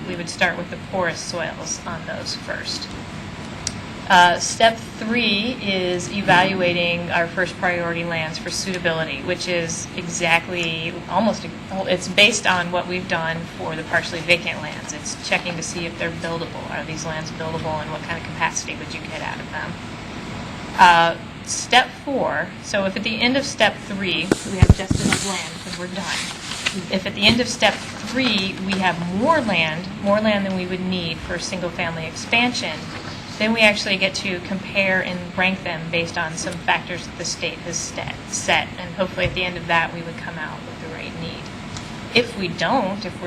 we would start with the porous soils on those first. Step 3 is evaluating our first priority lands for suitability, which is exactly, it's based on what we've done for the partially vacant lands. It's checking to see if they're buildable. Are these lands buildable, and what kind of capacity would you get out of them? Step 4, so if at the end of step 3, we have just enough land because we're done. If at the end of step 3 we have more land than we would need for a single-family expansion, then we actually get to compare and rank them based on some factors that the state has set, and hopefully at the end of that we would come out with the right need. If we don't, if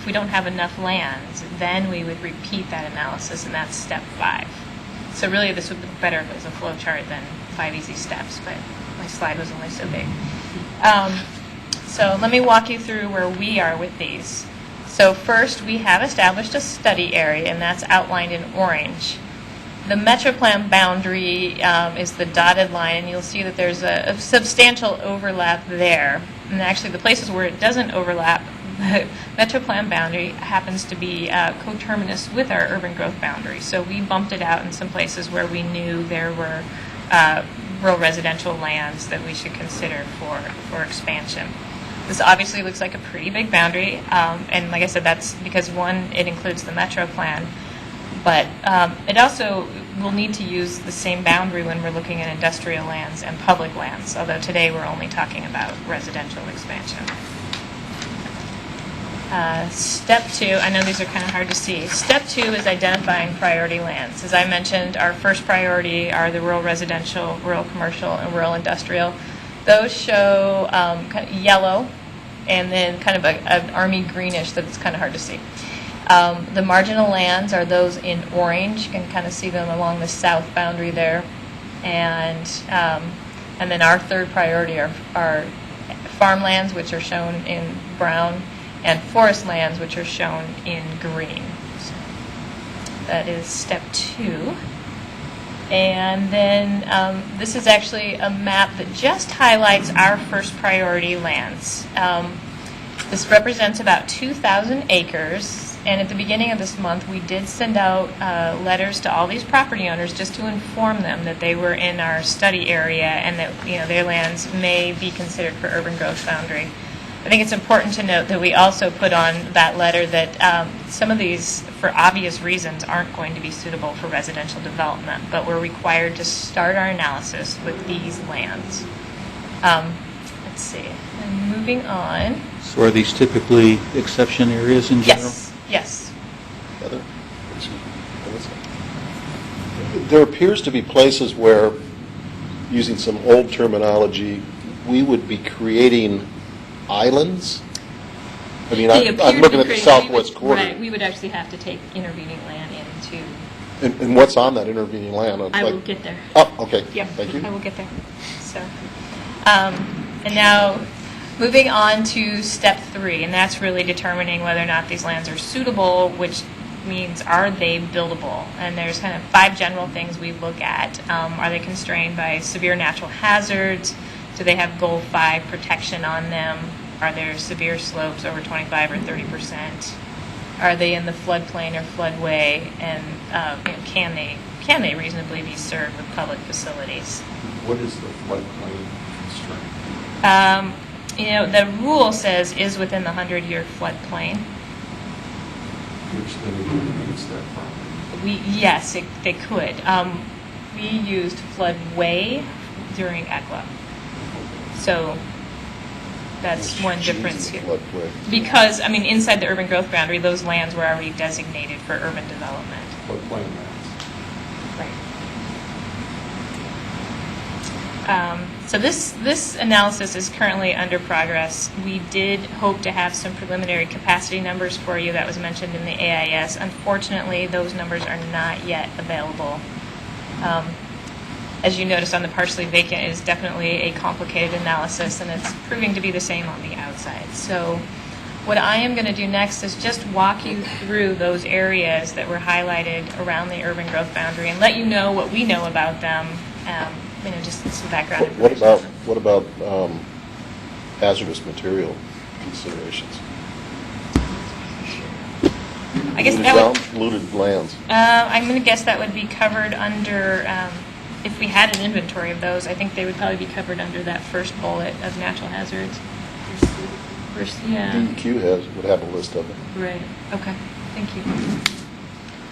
we don't have enough lands, then we would repeat that analysis, and that's step 5. So really this would be better if it was a flow chart than 5 easy steps, but my slide was only so big. So let me walk you through where we are with these. So first, we have established a study area, and that's outlined in orange. The Metro Plan boundary is the dotted line, and you'll see that there's a substantial overlap there. And actually, the places where it doesn't overlap, the Metro Plan boundary happens to be coterminous with our urban growth boundary. So we bumped it out in some places where we knew there were rural residential lands that we should consider for expansion. This obviously looks like a pretty big boundary, and like I said, that's because, one, it includes the Metro Plan, but it also will need to use the same boundary when we're looking at industrial lands and public lands, although today we're only talking about residential expansion. Step 2, I know these are kind of hard to see. Step 2 is identifying priority lands. As I mentioned, our first priority are the rural residential, rural commercial, and rural industrial. Those show kind of yellow and then kind of an army greenish that's kind of hard to see. The marginal lands are those in orange. You can kind of see them along the south boundary there. And then our third priority are farmlands, which are shown in brown, and forest lands, which are shown in green. So that is step 2. And then this is actually a map that just highlights our first priority lands. This represents about 2,000 acres, and at the beginning of this month we did send out letters to all these property owners just to inform them that they were in our study area and that their lands may be considered for urban growth boundary. I think it's important to note that we also put on that letter that some of these, for obvious reasons, aren't going to be suitable for residential development, but we're required to start our analysis with these lands. Let's see. And moving on. So are these typically exception areas in general? Yes. Heather? There appears to be places where, using some old terminology, we would be creating islands. I mean, I'm looking at the southwest corner. Right, we would actually have to take intervening land into... And what's on that intervening land? I will get there. Oh, okay. Yep, Thank you. I will get there. So, and now moving on to step 3, and that's really determining whether or not these lands are suitable, which means are they buildable? And there's kind of 5 general things we look at. Are they constrained by severe natural hazards? Do they have Goal 5 protection on them? Are there severe slopes over 25 or 30%? Are they in the floodplain or floodway? And can they can they reasonably be served with public facilities? What is the floodplain constraint? The rule says is within the 100-year floodplain. Which then eliminates that property. Yes, they could. We used floodway during ECLA. So that's one difference here. Floodway. Because, inside the urban growth boundary, those lands were already designated for urban development. Floodplain lands. So this analysis is currently under progress. We did hope to have some preliminary capacity numbers for you that was mentioned in the AIS. Unfortunately, those numbers are not yet available. As you noticed on the partially vacant, it is definitely a complicated analysis, and it's proving to be the same on the outside. So what I am going to do next is just walk you through those areas that were highlighted around the urban growth boundary and let you know what we know about them. Just some background information. What about hazardous material considerations? I guess that would, Looted lands. I'm going to guess that would be covered under, if we had an inventory of those, I think they would probably be covered under that first bullet of natural hazards. Yeah. DEQ would have a list of them. Right. Okay. Thank you.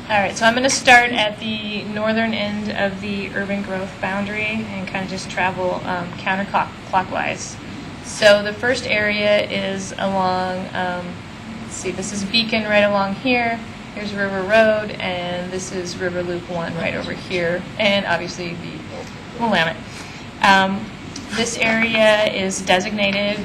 All right, so I'm going to start at the northern end of the urban growth boundary and kind of just travel counterclockwise. So the first area is along, let's see, this is Beacon right along here. Here's River Road, and this is River Loop 1 right over here, and obviously the Willamette. This area is designated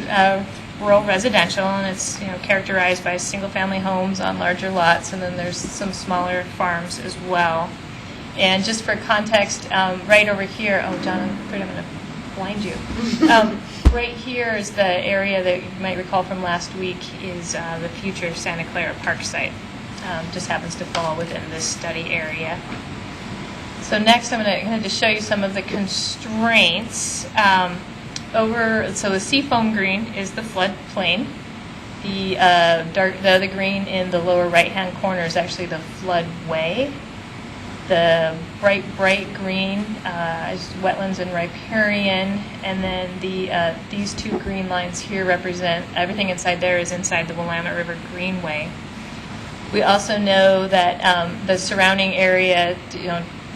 rural residential, and it's characterized by single-family homes on larger lots, and then there's some smaller farms as well. And just for context, right over here, oh, John, I'm afraid I'm going to blind you. Right here is the area that you might recall from last week is the future Santa Clara Park site. Just happens to fall within this study area. So next, I'm going to just show you some of the constraints. So the seafoam green is the floodplain. The other green in the lower right-hand corner is actually the floodway. The bright green is wetlands and riparian, and then these two green lines here represent everything inside there is inside the Willamette River Greenway. We also know that the surrounding area,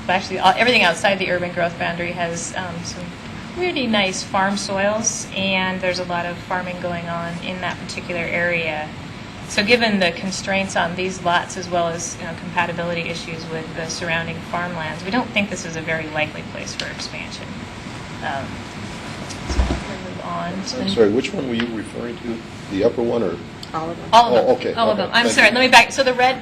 actually everything outside the urban growth boundary has some really nice farm soils, and there's a lot of farming going on in that particular area. So given the constraints on these lots as well as compatibility issues with the surrounding farmlands, we don't think this is a very likely place for expansion. So I'm going to move on. I'm sorry, which one were you referring to? The upper one or? All of them. All of them. Oh, okay. All of them. I'm Thank sorry. you. Let me back. So the red,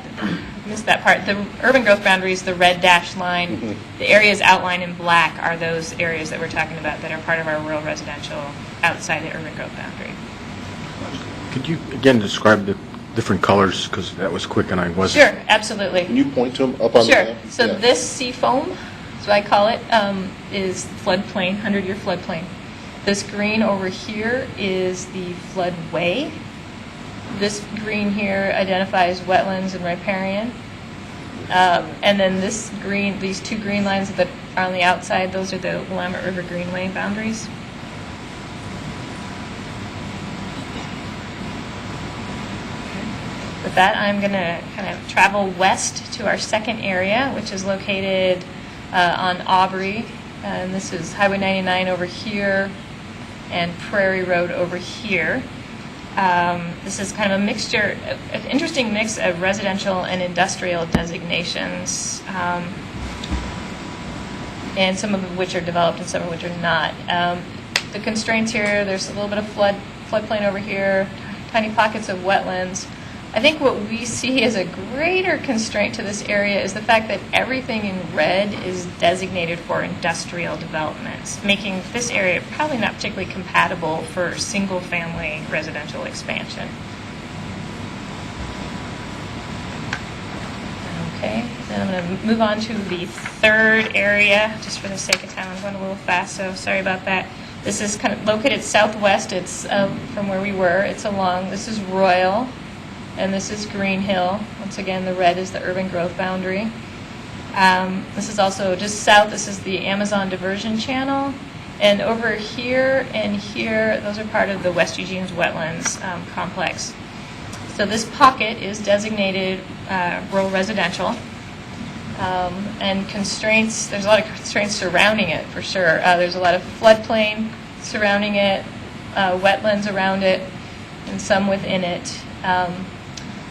missed that part. The urban growth boundary is the red dashed line. Mm-hmm. The areas outlined in black are those areas that we're talking about that are part of our rural residential outside the urban growth boundary. Could you again describe the different colors, because that was quick and I wasn't. Sure, absolutely. Can you point to them up on the Sure. map? So Yeah. this sea foam, so I call it, is floodplain, 100-year floodplain. This green over here is the floodway. This green here identifies wetlands and riparian. And then these two green lines that are on the outside, those are the Willamette River Greenway boundaries. With that, I'm going to kind of travel west to our second area, which is located on Aubrey. And this is Highway 99 over here and Prairie Road over here. This is kind of a mixture, an interesting mix of residential and industrial designations, and some of which are developed and some of which are not. The constraints here, there's a little bit of floodplain over here, tiny pockets of wetlands. I think what we see as a greater constraint to this area is the fact that everything in red is designated for industrial developments, making this area probably not particularly compatible for single-family residential expansion. Okay, then I'm going to move on to the third area, just for the sake of time. I'm going a little fast, so sorry about that. This is kind of located southwest. It's from where we were. It's along, this is Royal, and this is Green Hill. Once again, the red is the urban growth boundary. This is also just south, this is the Amazon Diversion Channel. And over here and here, those are part of the West Eugene's Wetlands complex. So this pocket is designated rural residential. And constraints, there's a lot of constraints surrounding it, for sure. There's a lot of floodplain surrounding it, wetlands around it, and some within it.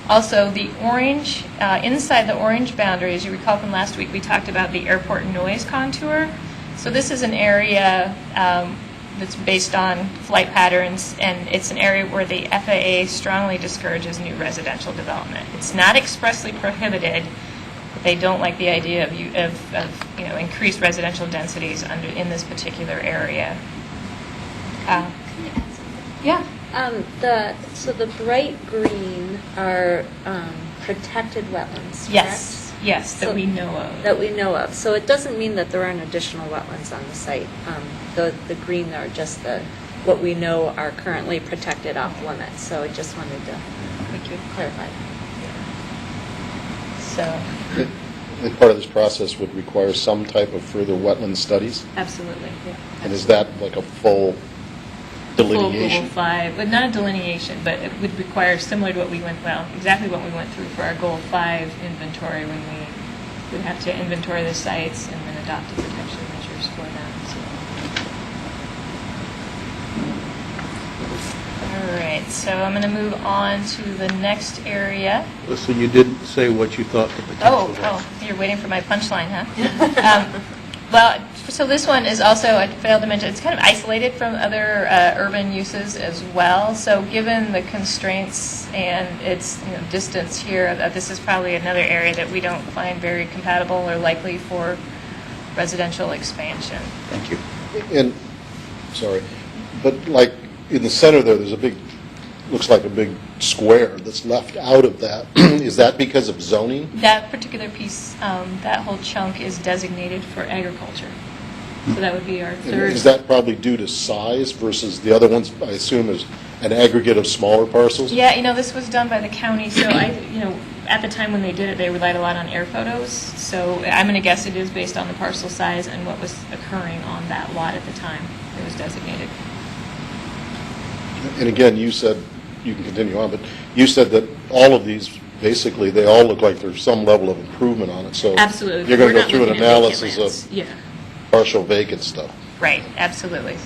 Also, the orange, inside the orange boundary, as you recall from last week, we talked about the airport noise contour. So this is an area that's based on flight patterns, and it's an area where the FAA strongly discourages new residential development. It's not expressly prohibited, but they don't like the idea of increased residential densities in this particular area. Yeah. So the bright green are protected wetlands, Yes. Yes, that So- we know of. that we know of. So it doesn't mean that there aren't additional wetlands on the site. The green are just what we know are currently protected off limits. So I just wanted to clarify. So, I think part of this process would require some type of further wetland studies, absolutely. and is that like a full Full Goal delineation? 5, but not a delineation, but it would require similar to exactly what we went through for our Goal 5 inventory, when we would have to inventory the sites and then adopt the protection measures for them. All right, so I'm going to move on to the next area. So you didn't say what you thought the potential was. Oh, you're waiting for my punchline, huh? Well, so this one is also, I failed to mention, it's kind of isolated from other urban uses as well. So given the constraints and its distance here, this is probably another area that we don't find very compatible or likely for residential expansion. Thank you. And, sorry, but like in the center there's a big, looks like a big square that's left out of that. Is that because of zoning? That particular piece, that whole chunk is designated for agriculture. So that would be our third. Is that probably due to size versus the other ones, I assume, is an aggregate of smaller parcels? Yeah, this was done by the county, so at the time when they did it, they relied a lot on air photos. So I'm going to guess it is based on the parcel size and what was occurring on that lot at the time it was designated. And again, you said, you can continue on, but you said that all of these, basically, they all look like there's some level of improvement on it, so. Absolutely. You're going We're to go not through an looking at vacant analysis lands. of Yeah, partial vacant stuff. right, absolutely.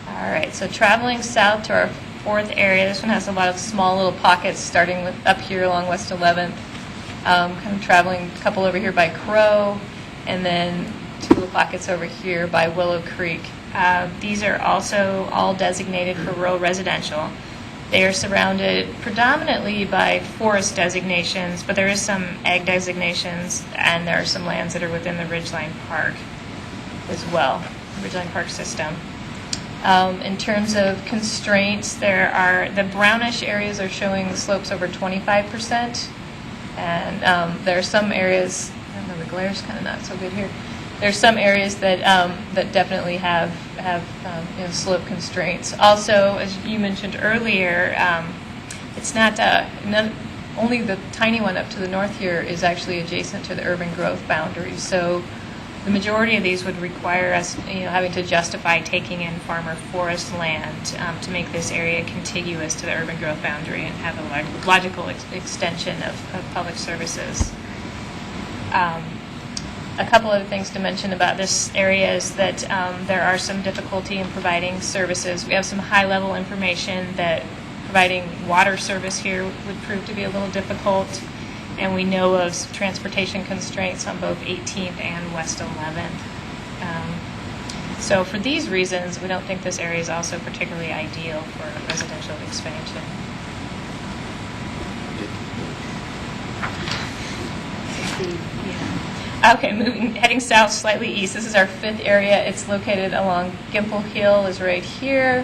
All right, so traveling south to our fourth area, this one has a lot of small little pockets starting with up here along West 11th, kind of traveling a couple over here by Crow, and then two little pockets over here by Willow Creek. These are also all designated for rural residential. They are surrounded predominantly by forest designations, but there is some ag designations, and there are some lands that are within the Ridgeline Park as well, Ridgeline Park system. In terms of constraints, the brownish areas are showing slopes over 25%, and there are some areas, I don't know, the glare's kind of not so good here. There's some areas that definitely have slope constraints. Also, as you mentioned earlier, it's not only the tiny one up to the north here is actually adjacent to the urban growth boundary. So the majority of these would require us, having to justify taking in farmer forest land to make this area contiguous to the urban growth boundary and have a logical extension of public services. A couple other things to mention about this area is that there are some difficulty in providing services. We have some high-level information that providing water service here would prove to be a little difficult, and we know of some transportation constraints on both 18th and West 11th. So for these reasons, we don't think this area is also particularly ideal for residential expansion. Okay, heading south slightly east. This is our fifth area. It's located along Gimple Hill is right here.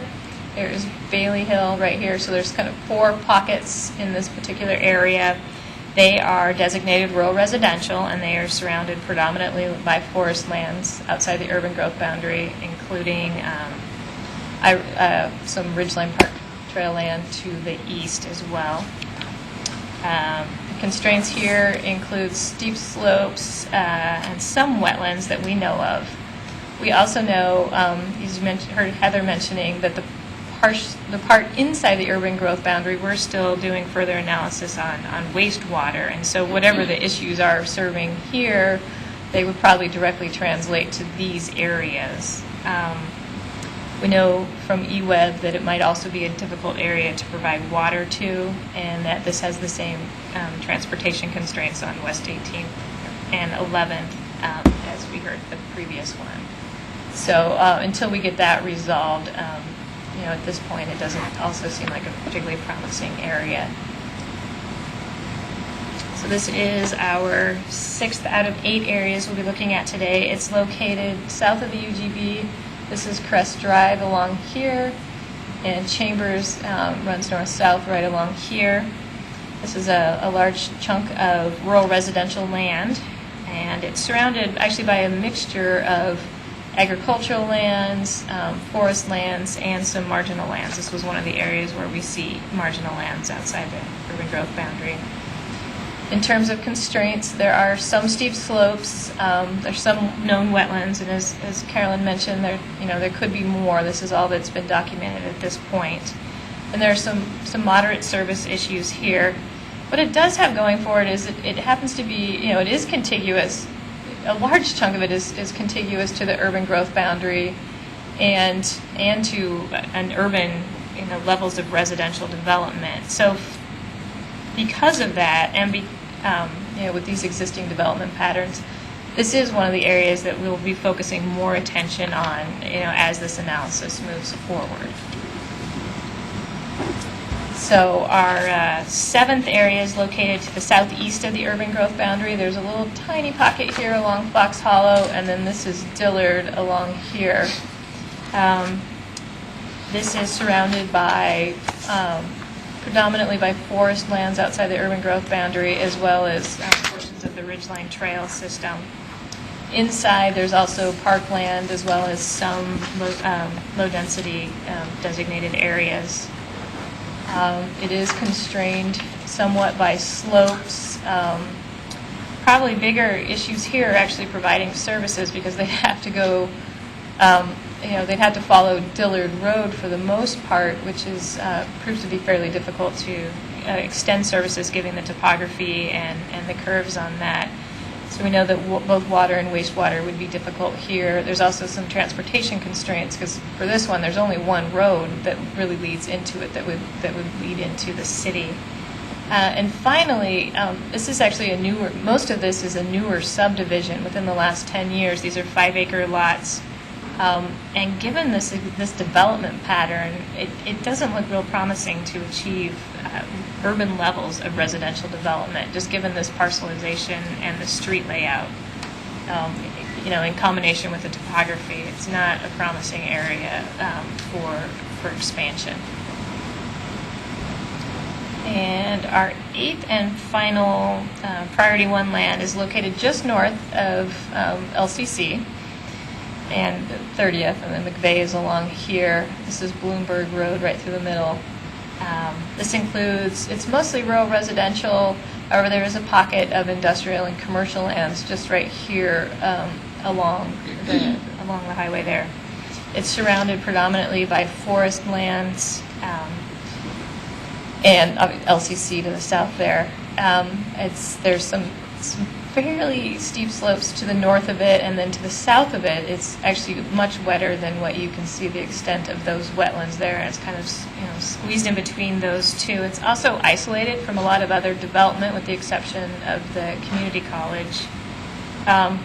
There's Bailey Hill right here. So there's kind of 4 pockets in this particular area. They are designated rural residential, and they are surrounded predominantly by forest lands outside the urban growth boundary, including some Ridgeline Park trail land to the east as well. constraints here include steep slopes and some wetlands that we know of. We also know, as you heard Heather mentioning, that the part inside the urban growth boundary, we're still doing further analysis on wastewater. And so whatever the issues are serving here, they would probably directly translate to these areas. We know from eWeb that it might also be a difficult area to provide water to, and that this has the same transportation constraints on West 18th and 11th as we heard the previous one. So until we get that resolved, at this point, it doesn't also seem like a particularly promising area. So this is our 6th out of 8 areas we'll be looking at today. It's located south of the UGB. This is Crest Drive along here, and Chambers runs north-south right along here. This is a large chunk of rural residential land, and it's surrounded actually by a mixture of agricultural lands, forest lands, and some marginal lands. This was one of the areas where we see marginal lands outside the urban growth boundary. In terms of constraints, there are some steep slopes, there's some known wetlands, and as Carolyn mentioned, there could be more. This is all that's been documented at this point. And there are some moderate service issues here. What it does have going for it is it happens to be, it is contiguous. A large chunk of it is contiguous to the urban growth boundary and to an urban, levels of residential development. So because of that, and with these existing development patterns, this is one of the areas that we'll be focusing more attention on, as this analysis moves forward. So our 7th area is located to the southeast of the urban growth boundary. There's a little tiny pocket here along Fox Hollow, and then this is Dillard along here. This is surrounded by predominantly by forest lands outside the urban growth boundary, as well as portions of the Ridgeline Trail system. Inside, there's also parkland, as well as some low-density designated areas. It is constrained somewhat by slopes. Probably bigger issues here are actually providing services, because they have to go, they'd have to follow Dillard Road for the most part, which proves to be fairly difficult to extend services given the topography and the curves on that. So we know that both water and wastewater would be difficult here. There's also some transportation constraints, because for this one, there's only one road that really leads into it that would lead into the city. And finally, this is actually most of this is a newer subdivision within the last 10 years. These are 5-acre lots. And given this development pattern, it doesn't look real promising to achieve urban levels of residential development, just given this parcelization and the street layout. In combination with the topography, it's not a promising area for expansion. And our 8th and final Priority 1 land is located just north of LCC and 30th, and then McVeigh is along here. This is Bloomberg Road right through the middle. This includes, it's mostly rural residential. However, there is a pocket of industrial and commercial lands just right here along the highway there. It's surrounded predominantly by forest lands and LCC to the south there. There's some fairly steep slopes to the north of it, and then to the south of it, it's actually much wetter than what you can see the extent of those wetlands there. And it's kind of squeezed in between those two. It's also isolated from a lot of other development, with the exception of the community college. And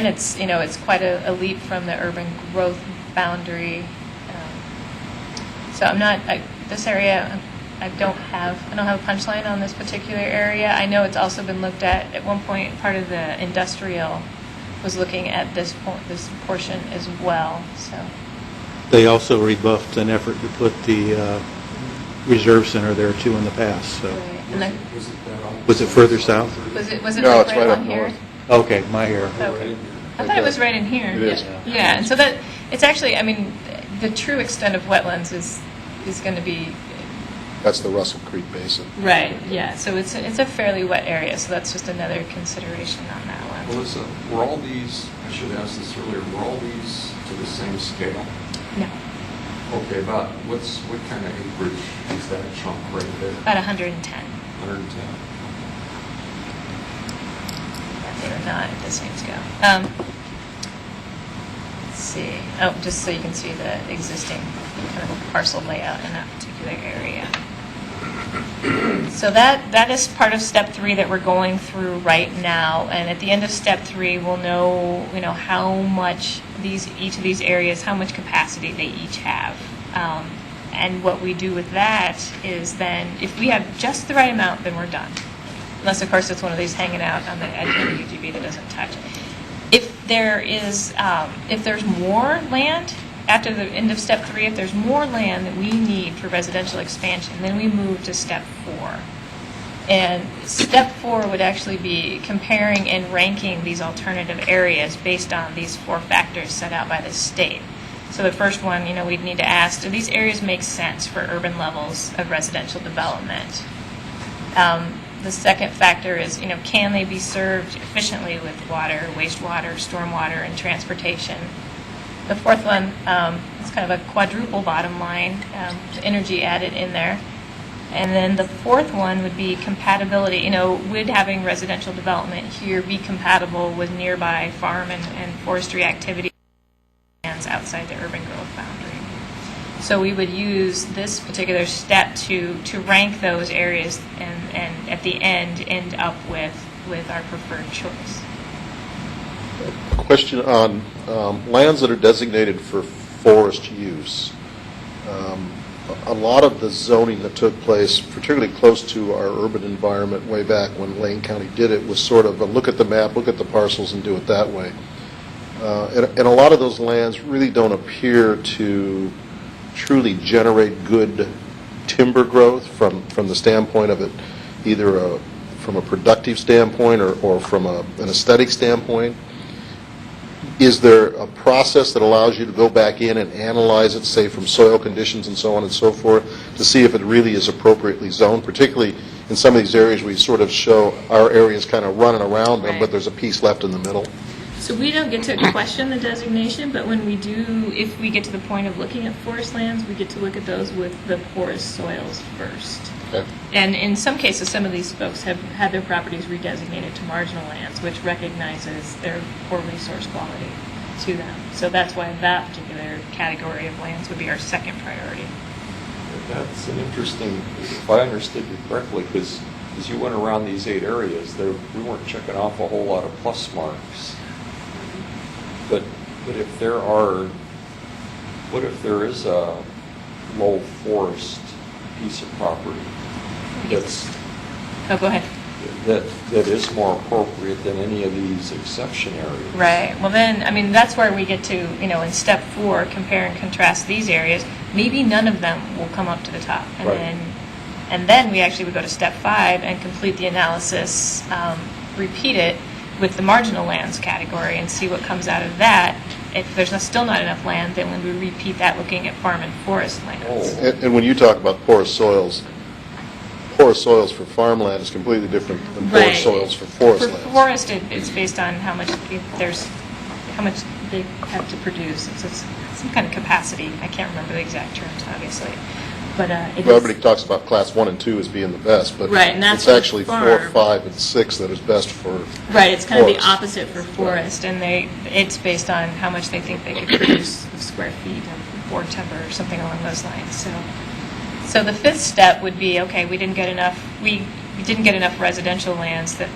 it's quite a leap from the urban growth boundary. So this area, I don't have a punchline on this particular area. I know it's also been looked at one point. Part of the industrial was looking at this portion as well. So They also rebuffed an effort to put the reserve center there too in the past. So was it further south? Was it No, like it's right up along here? north. Okay, my hair. Okay. I thought it was right in here. It is. Yeah, and so that it's actually, the true extent of wetlands is going to be That's the Russell Creek Basin. Right, yeah, so it's a fairly wet area, so that's just another consideration on that one. Melissa, were all these, I should ask this earlier, were all these to the same scale? No, Okay, about, what kind of acreage is that chunk right there? about 110. 110. They're not at the same scale. Let's see. Oh, just so you can see the existing kind of parcel layout in that particular area. So that is part of step 3 that we're going through right now. And at the end of step 3, we'll know, how much each of these areas, how much capacity they each have. And what we do with that is then, if we have just the right amount, then we're done. Unless, of course, it's one of these hanging out on the edge of the UGB that doesn't touch. If there's more land, after the end of step 3, if there's more land that we need for residential expansion, then we move to step 4. And step 4 would actually be comparing and ranking these alternative areas based on these 4 factors set out by the state. So the first one, we'd need to ask, do these areas make sense for urban levels of residential development? The second factor is, can they be served efficiently with water, wastewater, stormwater, and transportation? The fourth one is kind of a quadruple bottom line, energy added in there. And then the fourth one would be compatibility. Would having residential development here be compatible with nearby farm and forestry activity lands outside the urban growth boundary? So we would use this particular step to rank those areas and at the end up with our preferred choice. Question on lands that are designated for forest use. A lot of the zoning that took place, particularly close to our urban environment way back when Lane County did it, was sort of a look at the map, look at the parcels, and do it that way. And a lot of those lands really don't appear to truly generate good timber growth from the standpoint of it, either from a productive standpoint or from an aesthetic standpoint. Is there a process that allows you to go back in and analyze it, say from soil conditions and so on and so forth, to see if it really is appropriately zoned, particularly in some of these areas where you sort of show our areas kind of running around them, Right. but there's a piece left in the middle? So we don't get to question the designation, but when we do, if we get to the point of looking at forest lands, we get to look at those with the porous soils first. Okay. And in some cases, some of these folks have had their properties redesignated to marginal lands, which recognizes their poor resource quality to them. So that's why that particular category of lands would be our second priority. That's an interesting, if I understood you correctly, because as you went around these 8 areas, we weren't checking off a whole lot of plus marks. But if there is a low forest piece of property that's Oh, go ahead. that is more appropriate than any of these exception areas. Right. Well, then, that's where we get to, in step 4, compare and contrast these areas. Maybe none of them will come up to the top. Right. And then we actually would go to step 5 and complete the analysis, repeat it with the marginal lands category and see what comes out of that. If there's still not enough land, then we would repeat that looking at farm and forest lands. Oh. And when you talk about porous soils for farmland is completely different than porous Right. soils for forest For lands. forest, it's based on how much they have to produce. It's some kind of capacity. I can't remember the exact terms, obviously. But it Well, is. everybody talks about class 1 and 2 as being the best, but Right, and that's it's for actually 4, farm. 5, and 6 that is best for Right, it's kind of the forest. opposite for forest, and it's based on how much they think they could produce of square feet of board timber or something along those lines. So the 5th step would be, okay, we didn't get enough residential lands that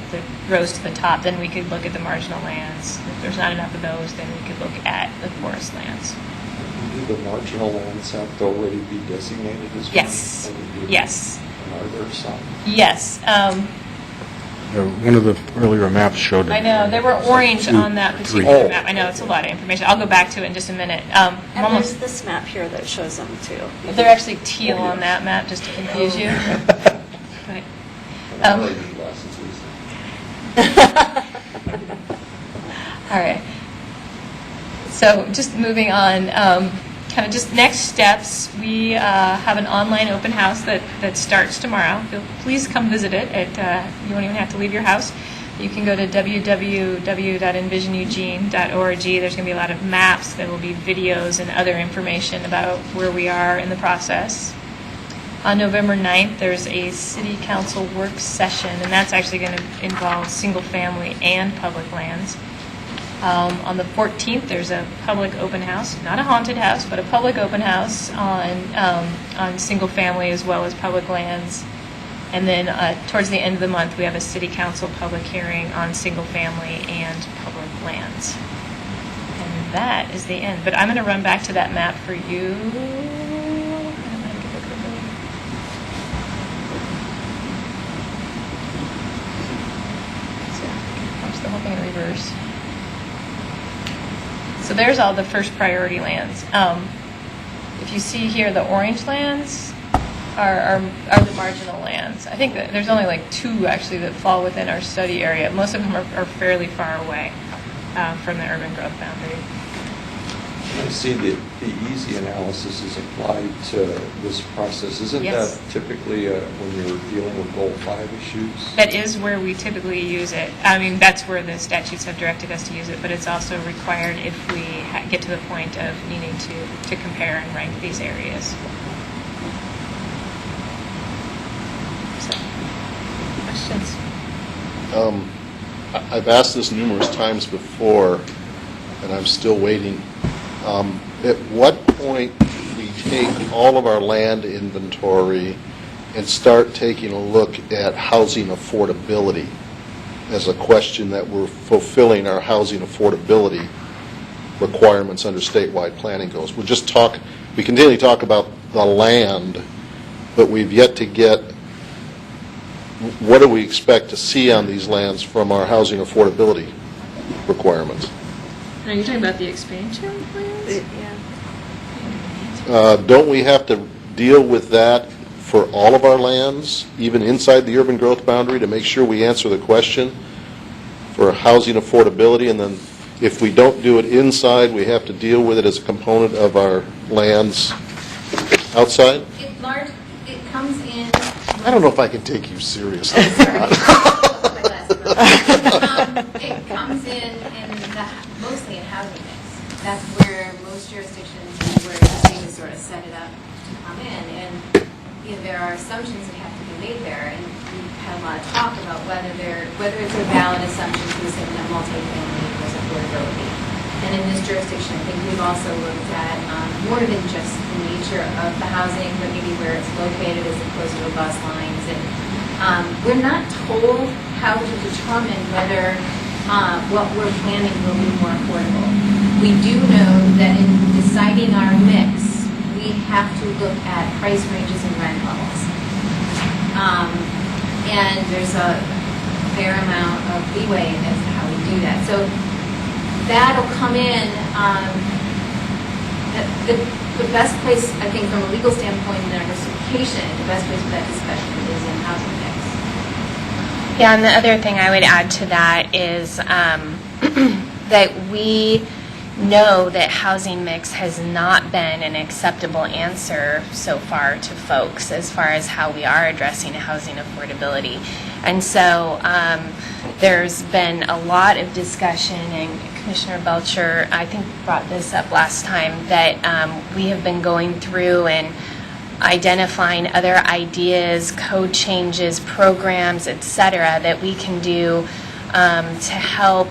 rose to the top, then we could look at the marginal lands. If there's not enough of those, then we could look at the forest lands. Do the marginal lands have to already be designated as well? Yes. Yes. And are there some? Yes. One of the earlier maps showed it. I know, they were orange on that three. particular map. I know, it's a lot of information. I'll go back to it in just a minute. I'm And almost- there's this map here that shows them too. They're actually teal on that map, just to confuse you. But, And I already glasses, Lisa. all right. So just moving on, kind of just next steps, we have an online open house that starts tomorrow. Please come visit it. You won't even have to leave your house. You can go to www.envisioneugene.org. There's going to be a lot of maps. There will be videos and other information about where we are in the process. On November 9th, there's a City Council work session, and that's actually going to involve single-family and public lands. On the 14th, there's a public open house, not a haunted house, but a public open house on single-family as well as public lands. And then towards the end of the month, we have a City Council public hearing on single-family and public lands. And that is the end. But I'm going to run back to that map for you. Watch the whole thing in reverse. So there's all the first priority lands. If you see here, the orange lands are the marginal lands. I think that there's only like 2 actually that fall within our study area. Most of them are fairly far away from the urban growth boundary. I see the easy analysis is applied to this process. Isn't Yes. that typically when you're dealing with Goal 5 issues? That is where we typically use it. I mean, that's where the statutes have directed us to use it, but it's also required if we get to the point of needing to compare and rank these areas. So, questions? I've asked this numerous times before, and I'm still waiting. At what point do we take all of our land inventory and start taking a look at housing affordability as a question that we're fulfilling our housing affordability requirements under statewide planning goals? We continually talk about the land, but we've yet to get what do we expect to see on these lands from our housing affordability requirements? Are you talking about the expansion plans? Don't we have to deal with that for all of our lands, even inside the urban growth boundary, to make sure we answer the question for housing affordability? And then if we don't do it inside, we have to deal with it as a component of our lands outside? It comes in. I don't know if I can take you seriously. It comes in mostly in housing mix. That's where most jurisdictions and where the state has sort of set it up to come in. And there are assumptions that have to be made there. And we've had a lot of talk about whether it's a valid assumption to assume that multifamily equals affordability. And in this jurisdiction, I think we've also looked at more than just the nature of the housing, but maybe where it's located as opposed to bus lines. And we're not told how to determine whether what we're planning will be more affordable. We do know that in deciding our mix, we have to look at price ranges and rent levels. And there's a fair amount of leeway as to how we do that. So that'll come in. The best place, I think, from a legal standpoint in diversification, the best place for that discussion is in housing mix. Yeah, and the other thing I would add to that is that we know that housing mix has not been an acceptable answer so far to folks as far as how we are addressing housing affordability. And so there's been a lot of discussion, and Commissioner Belcher, I think, brought this up last time, that we have been going through and identifying other ideas, code changes, programs, et cetera, that we can do to help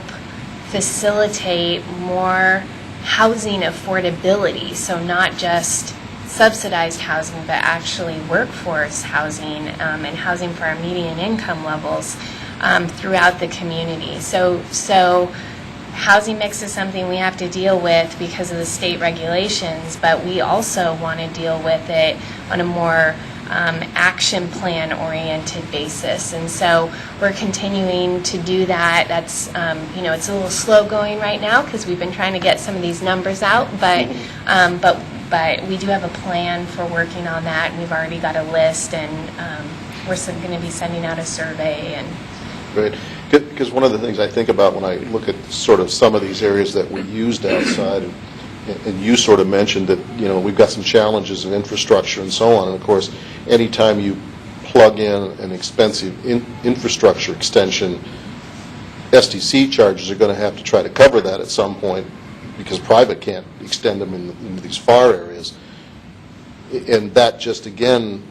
facilitate more housing affordability. So not just subsidized housing, but actually workforce housing and housing for our median income levels throughout the community. So housing mix is something we have to deal with because of the state regulations, but we also want to deal with it on a more action plan oriented basis. And so we're continuing to do that. That's, it's a little slow going right now because we've been trying to get some of these numbers out, but we do have a plan for working on that, and we've already got a list, and we're going to be sending out a survey. And Great. Because one of the things I think about when I look at sort of some of these areas that we used outside, and you sort of mentioned that, we've got some challenges in infrastructure and so on, and of course, anytime you plug in an expensive infrastructure extension, SDC charges are going to have to try to cover that at some point, because private can't extend them into these far areas. And that just, again,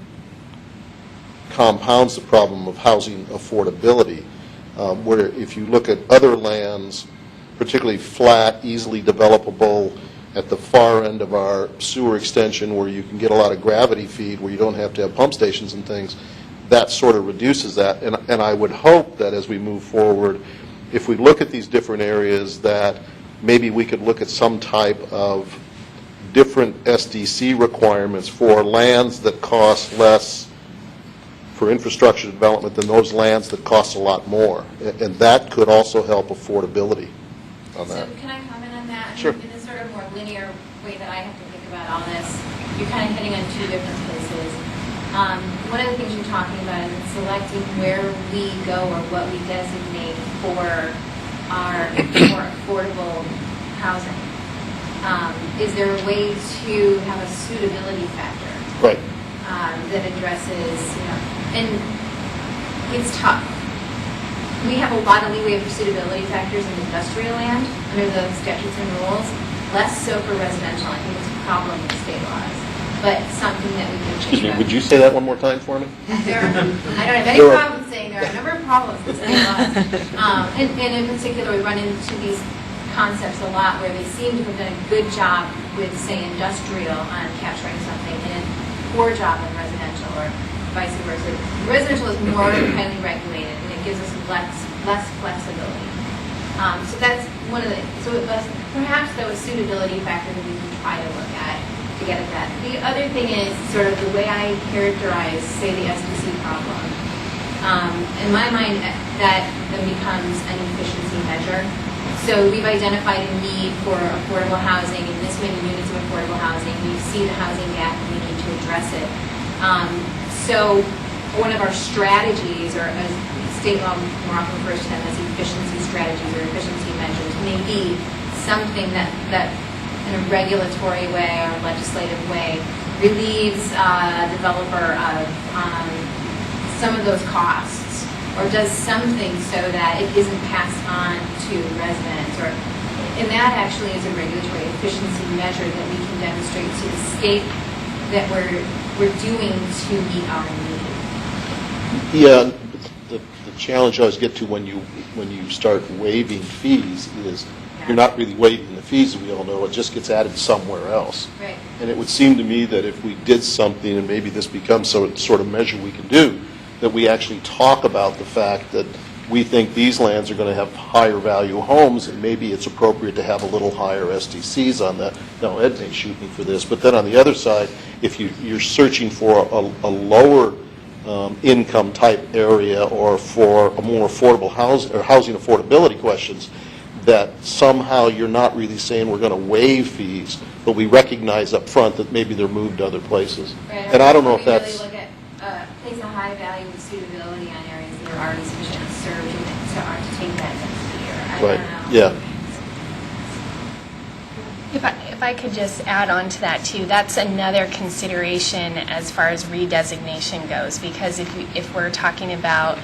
compounds the problem of housing affordability, where if you look at other lands, particularly flat, easily developable, at the far end of our sewer extension where you can get a lot of gravity feed, where you don't have to have pump stations and things, that sort of reduces that. And I would hope that as we move forward, if we look at these different areas, that maybe we could look at some type of different SDC requirements for lands that cost less for infrastructure development than those lands that cost a lot more. And that could also help affordability on that. So can I comment on that? Sure. In this sort of more linear way that I have to think about all this, you're kind of hitting on two different places. One of the things you're talking about is selecting where we go or what we designate for our more affordable housing. Is there a way to have a suitability factor? Right. That addresses, and it's tough. We have a lot of leeway for suitability factors in industrial land under the statutes and rules, less so for residential. I think it's a problem with state laws, but something that we can think Excuse me, about. would you say that one more time for me? I don't have any problem saying there are a number of problems with state laws. And in particular, we run into these concepts a lot where they seem to have done a good job with, say, industrial on capturing something and a poor job in residential, or vice versa. Residential is more highly regulated, and it gives us less flexibility. So that's one of the, so perhaps though a suitability factor that we can try to look at to get at that. The other thing is sort of the way I characterize, say, the SDC problem. In my mind, that then becomes an efficiency measure. So we've identified a need for affordable housing and this many units of affordable housing. We see the housing gap and we need to address it. So one of our strategies, or as state law more often refers to them as efficiency strategies or efficiency measures, may be something that in a regulatory way or legislative way relieves a developer of some of those costs, or does something so that it isn't passed on to residents, and that actually is a regulatory efficiency measure that we can demonstrate to the state that we're doing to meet our need. Yeah, the challenge I always get to when you start waiving fees is you're not really waiving the fees, we all know, it just gets added somewhere else. Right. And it would seem to me that if we did something, and maybe this becomes sort of measure we can do, that we actually talk about the fact that we think these lands are going to have higher value homes, and maybe it's appropriate to have a little higher SDCs on that. Now, Ed may shoot me for this, but then on the other side, if you're searching for a lower income type area, or for a more affordable housing or housing affordability questions, that somehow you're not really saying we're going to waive fees, but we recognize up front that maybe they're moved to other places. Right. And I don't know if We that's... really look at, place a high value of suitability on areas that are already sufficiently served to take that density, or I Right, don't know. yeah. If I could just add on to that too, that's another consideration as far as redesignation goes, because if we're talking about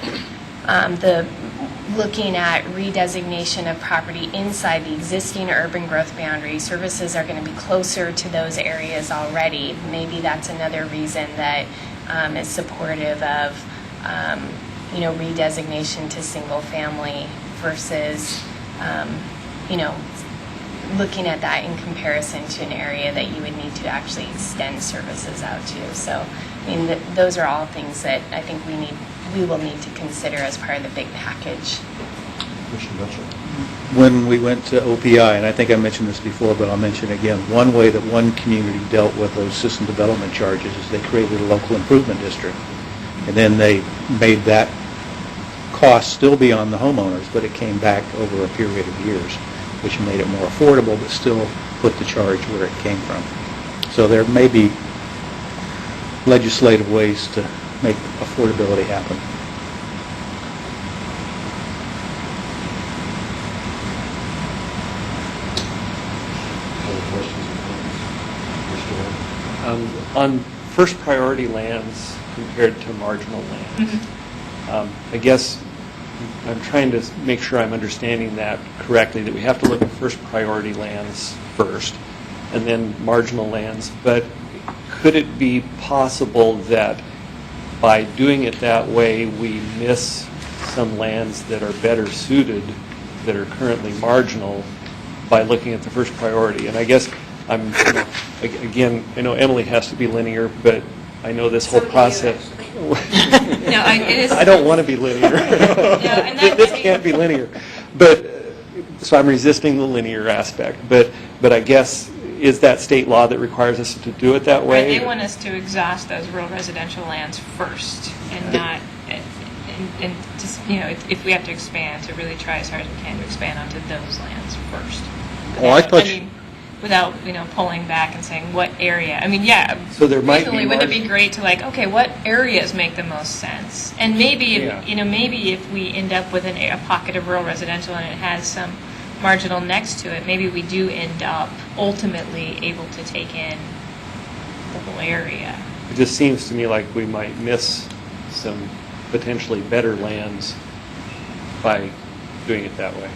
looking at redesignation of property inside the existing urban growth boundary, services are going to be closer to those areas already. Maybe that's another reason that is supportive of redesignation to single family versus looking at that in comparison to an area that you would need to actually extend services out to. So, I mean, those are all things that I think we will need to consider as part of the big package. When we went to OPI, and I think I mentioned this before, but I'll mention it again, one way that one community dealt with those system development charges is they created a local improvement district. And then they made that cost still be on the homeowners, but it came back over a period of years, which made it more affordable, but still put the charge where it came from. So there may be legislative ways to make affordability happen. Other questions? On first priority lands compared to marginal lands, I guess I'm trying to make sure I'm understanding that correctly, that we have to look at first priority lands first, and then marginal lands. But could it be possible that by doing it that way, we miss some lands that are better suited, that are currently marginal, by looking at the first priority? And I guess again, I know Emily has to be linear, but I know this whole process. No, it is. I don't want to be linear. This can't be linear. But so I'm resisting the linear aspect. But I guess, is that state law that requires us to do it that way? Right, they want us to exhaust those rural residential lands first, and not, and just, if we have to expand, to really try as hard as we can to expand onto those lands first. Oh, I thought without, pulling back and saying what area. So there might be reasonably, wouldn't it be great to okay, what areas make the most sense? And maybe, maybe if we end up with a pocket of rural residential and it has some marginal next to it, maybe we do end up ultimately able to take in the whole area. It just seems to me like we might miss some potentially better lands by doing it that way.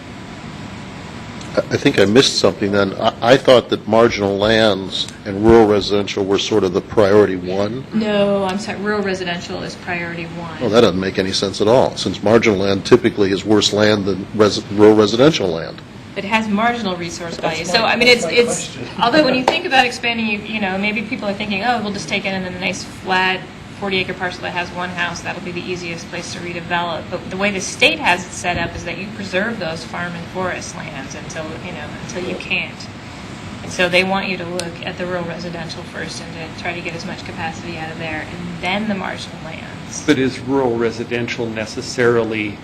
I think I missed something then. I thought that marginal lands and rural residential were sort of the priority one. No, I'm sorry, rural residential is priority one. Well, that doesn't make any sense at all, since marginal land typically is worse land than rural residential land. It has marginal resource value. So, it's although when you think about expanding, maybe people are thinking, oh, we'll just take it in a nice flat 40-acre parcel that has one house. That'll be the easiest place to redevelop. But the way the state has it set up is that you preserve those farm and forest lands until you can't. And so they want you to look at the rural residential first and to try to get as much capacity out of there, and then the marginal lands. But is rural residential necessarily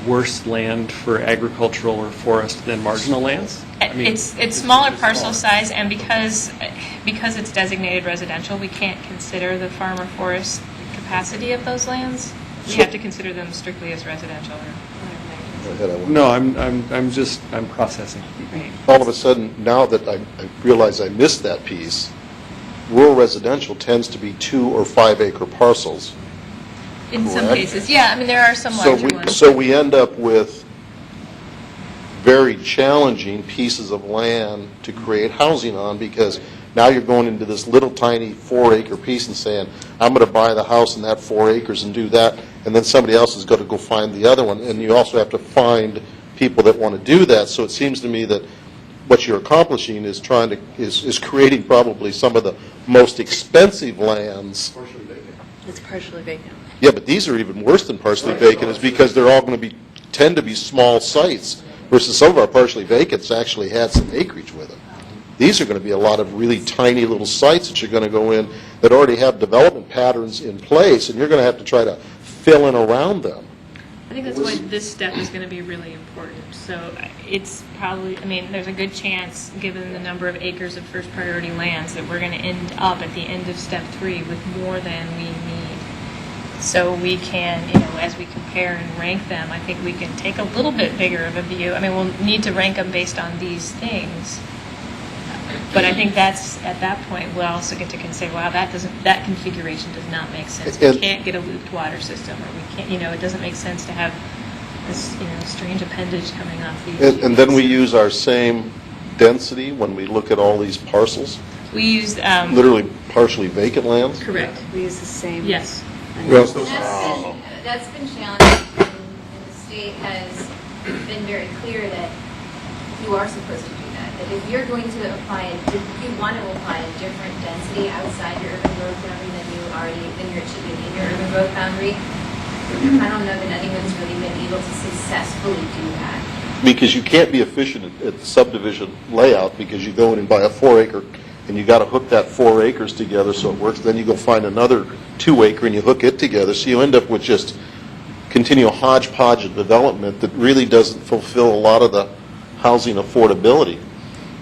worse land for agricultural or forest than marginal lands? It's smaller parcel size, and because it's designated residential, we can't consider the farm or forest capacity of those lands. We have to consider them strictly as residential. No, I'm processing. Right. All of a sudden, now that I realize I missed that piece, rural residential tends to be 2 or 5 acre parcels. In some Correct. cases, yeah. There are some larger ones. So we end up with very challenging pieces of land to create housing on, because now you're going into this little tiny 4-acre piece and saying, I'm going to buy the house in that 4 acres and do that, and then somebody else is going to go find the other one, and you also have to find people that want to do that. So it seems to me that what you're accomplishing is is creating probably some of the most expensive lands. Partially vacant. It's partially vacant. Yeah, but these are even worse than partially vacant, is because they're all going to tend to be small sites, versus some of our partially vacants actually had some acreage with them. These are going to be a lot of really tiny little sites that you're going to go in that already have development patterns in place, and you're going to have to try to fill in around them. I think that's why this step is going to be really important. So it's probably, there's a good chance, given the number of acres of first priority lands, that we're going to end up at the end of step 3 with more than we need. So we can, as we compare and rank them, I think we can take a little bit bigger of a view. We'll need to rank them based on these things. But I think that's, at that point, we'll also get to consider, wow, that configuration does not make sense. We can't get a looped water system, or we can't, it doesn't make sense to have this, strange appendage coming off these. And then we use our same density when we look at all these parcels? We use... literally partially vacant lands? Correct. We use the same. Yes. That's been challenging, and the state has been very clear that you are supposed to do that. That if you're going to apply, if you want to apply a different density outside your urban growth boundary than it should be in your urban growth boundary, I don't know that anyone's really been able to successfully do that. Because you can't be efficient at the subdivision layout, because you go in and buy a 4-acre, and you got to hook that 4 acres together so it works. Then you go find another 2-acre and you hook it together. So you end up with just continual hodgepodge of development that really doesn't fulfill a lot of the housing affordability.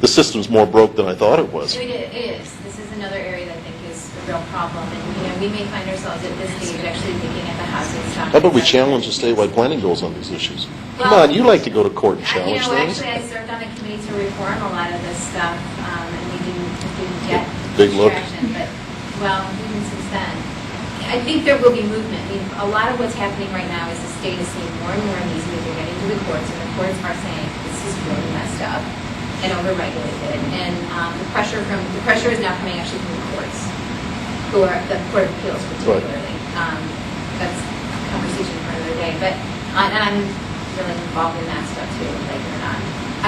The system's more broke than I thought it was. It is. This is another area that I think is a real problem, and we may find ourselves at this stage actually looking at the housing stock. How about we challenge the statewide planning goals on these issues? Come on, you like to go to court and challenge things. Actually, I served on a committee to reform a lot of this stuff, and we didn't get Big look. distraction, but, well, even since then, I think there will be movement. I mean, a lot of what's happening right now is the state is seeing more and more of these, that they're getting to the courts, and the courts are saying, this is really messed up and overregulated, and the pressure is now coming actually from the courts, who are, the Court of Appeals particularly. That's a conversation for another day, but, and I'm really involved in that stuff too, like it or not.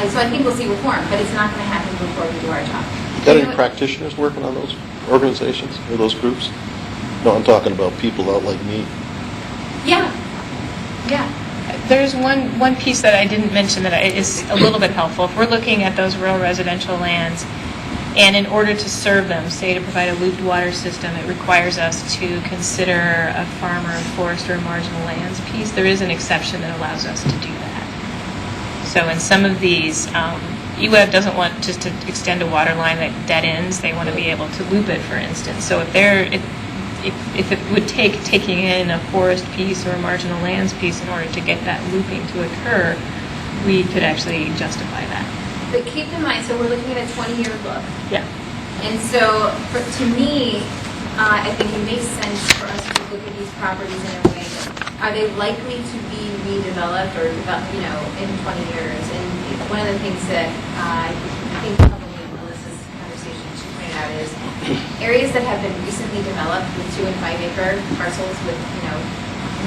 So I think we'll see reform, but it's not going to happen before we do our job. Got any practitioners working on those organizations or those groups? No, I'm talking about people out like me. Yeah, yeah. There's one piece that I didn't mention that is a little bit helpful. If we're looking at those rural residential lands, and in order to serve them, say to provide a looped water system, it requires us to consider a farmer, forest, or marginal lands piece. There is an exception that allows us to do that. So in some of these, UWeb doesn't want just to extend a water line that dead ends. They want to be able to loop it, for instance. So if it would take taking in a forest piece or a marginal lands piece in order to get that looping to occur, we could actually justify that. But keep in mind, so we're looking at a 20-year look. Yeah. And so, to me, I think it makes sense for us to look at these properties in a way that, are they likely to be redeveloped or developed, in 20 years? And one of the things that I think probably in Melissa's conversation she pointed out is areas that have been recently developed with 2 and 5 acre parcels with,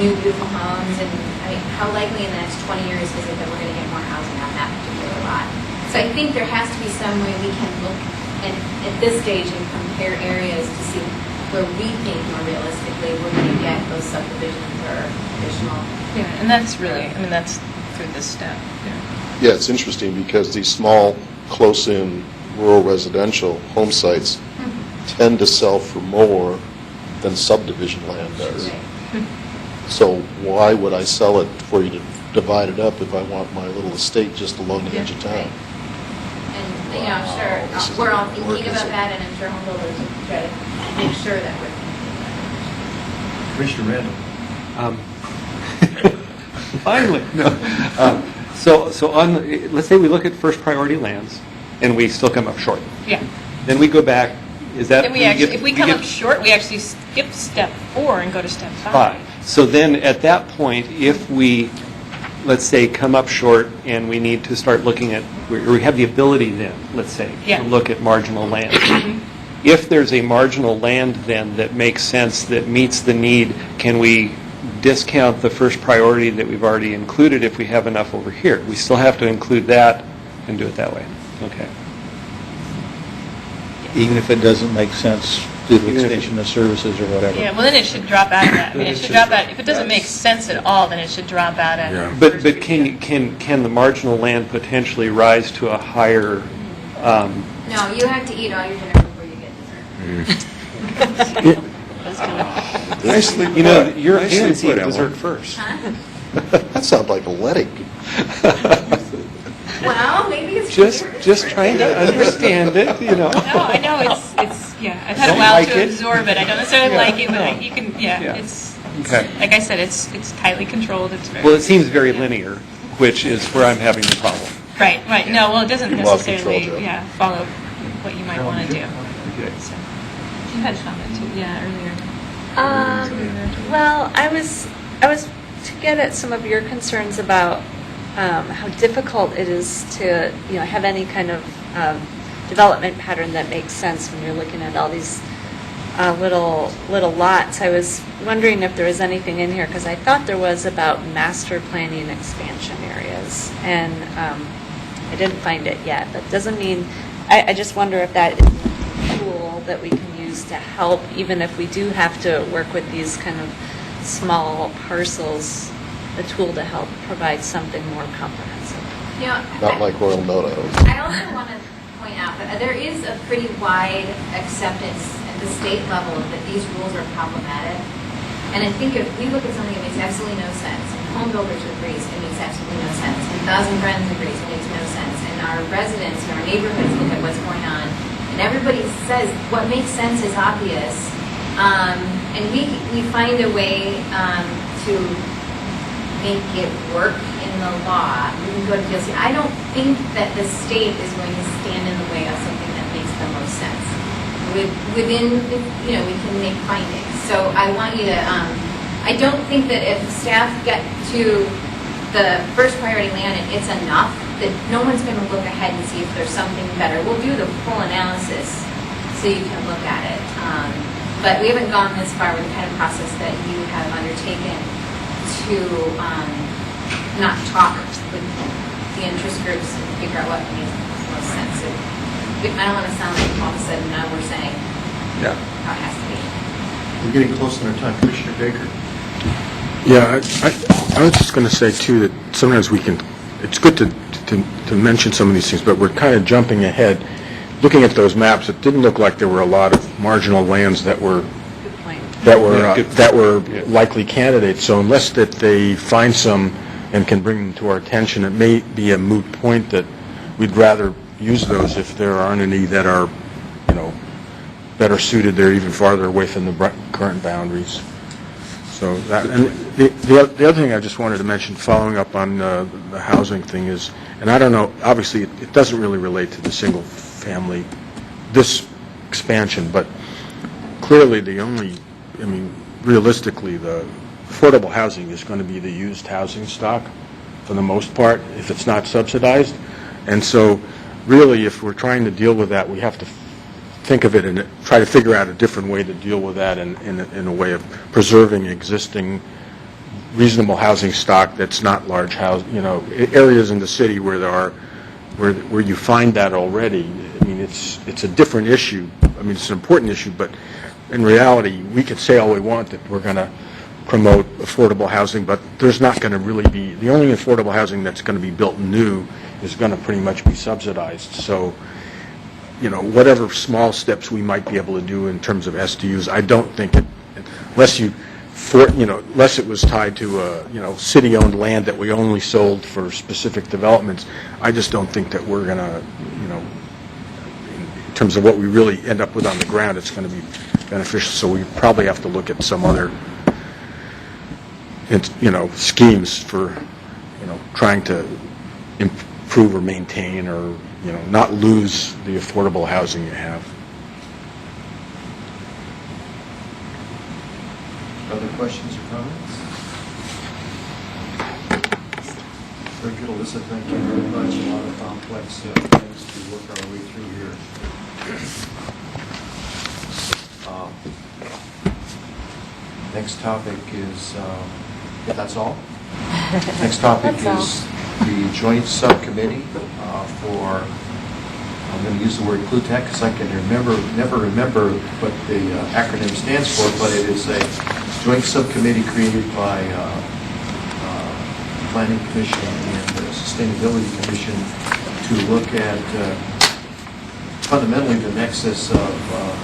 new beautiful homes, and I mean, how likely in the next 20 years is it that we're going to get more housing on that particular lot? So I think there has to be some way we can look at this stage and compare areas to see where we think more realistically we're going to get those subdivisions or additional. Yeah, and that's really, that's through this step. Yeah, it's interesting because these small, close-in rural residential home sites tend to sell for more than subdivision land does. So why would I sell it for you to divide it up if I want my little estate just along the edge of town? Right. And, I'm sure we're all thinking about that, and I'm sure home builders will try to make sure that we're thinking about it. Commissioner Randall. Finally, no. So on, let's say we look at first priority lands, and we still come up short. Yeah. Then we go back, is that? Then if we come up short, we actually skip step 4 and go to step 5. So then at that point, if we, let's say, come up short and we need to start looking at, we have the ability then, let's say, to look at marginal land. If there's a marginal land then that makes sense, that meets the need, can we discount the first priority that we've already included if we have enough over here? We still have to include that and do it that way. Okay. Even if it doesn't make sense due to extension of services or whatever. Yeah, well then it should drop out of that. It should drop out. If it doesn't make sense at all, then it should drop out at. Yeah. But can the marginal land potentially rise to a higher? No, you have to eat all your dinner before you get dessert. Nicely put. Your Nicely parents eat put, Ellen. dessert first. Huh? That sounds like a letting. Well, maybe it's Just trying to understand it, No, I know it's yeah. I've had a Don't while like to it? absorb it. I don't necessarily Yeah. like it, but No. you can. Yeah. It's Okay. like I said, it's tightly controlled. It's very. Well, it seems very linear, which is where I'm having the problem. Right. No, well, it doesn't Love necessarily control, Joe. follow what you might want to do. Okay. So, you had a comment too, earlier. Well, I was to get at some of your concerns about how difficult it is to have any kind of development pattern that makes sense when you're looking at all these little lots. I was wondering if there was anything in here because I thought there was about master planning expansion areas, and I didn't find it yet. That doesn't mean. I just wonder if that is a tool that we can use to help, even if we do have to work with these kind of small parcels, a tool to help provide something more comprehensive. Not like Royal Noda. I also want to point out that there is a pretty wide acceptance at the state level that these rules are problematic. And I think if we look at something that makes absolutely no sense, and home builders agrees it makes absolutely no sense, and Thousand Friends agrees it makes no sense, and our residents and our neighborhoods look at what's going on, and everybody says what makes sense is obvious, and we find a way to make it work in the law. We can go to PLC. I don't think that the state is going to stand in the way of something that makes the most sense. within, we can make findings. So I want you to, I don't think that if staff get to the first priority land and it's enough, that no one's going to look ahead and see if there's something better. We'll do the full analysis so you can look at it. But we haven't gone this far with the kind of process that you have undertaken to not talk with the interest groups and figure out what makes most sense. I don't want to sound like all of a sudden now we're saying how it has to be. We're getting close on our time. Commissioner Baker. Yeah, I was just going to say, too, that sometimes it's good to mention some of these things, but we're kind of jumping ahead. Looking at those maps, it didn't look like there were a lot of marginal lands that were likely candidates. So unless that they find some and can bring them to our attention, it may be a moot point that we'd rather use those if there aren't any that are, better suited. They're even farther away from the current boundaries. So that, and the other thing I just wanted to mention, following up on the housing thing is, and I don't know, obviously it doesn't really relate to the single family, this expansion, but clearly realistically, the affordable housing is going to be the used housing stock for the most part, if it's not subsidized. And so really, if we're trying to deal with that, we have to think of it and try to figure out a different way to deal with that in a way of preserving existing reasonable housing stock that's not large house, areas in the city where you find that already. I mean, it's a different issue. I mean, it's an important issue, but in reality, we could say all we want that we're going to promote affordable housing, but there's not going to really be, the only affordable housing that's going to be built new is going to pretty much be subsidized. So, whatever small steps we might be able to do in terms of SDUs, I don't think unless it was tied to city-owned land that we only sold for specific developments, I just don't think that we're going to, in terms of what we really end up with on the ground, it's going to be beneficial. So we probably have to look at some other, schemes for, trying to improve or maintain or, not lose the affordable housing you have. Other questions or comments? Very good, Alyssa. Thank you very much. A lot of complex things to work our way through here. Next topic is, if that's all? Next topic is the joint subcommittee for, I'm going to use the word CLUTEC because I can never remember what the acronym stands for, but it is a joint subcommittee created by Planning Commission and the Sustainability Commission to look at fundamentally the nexus of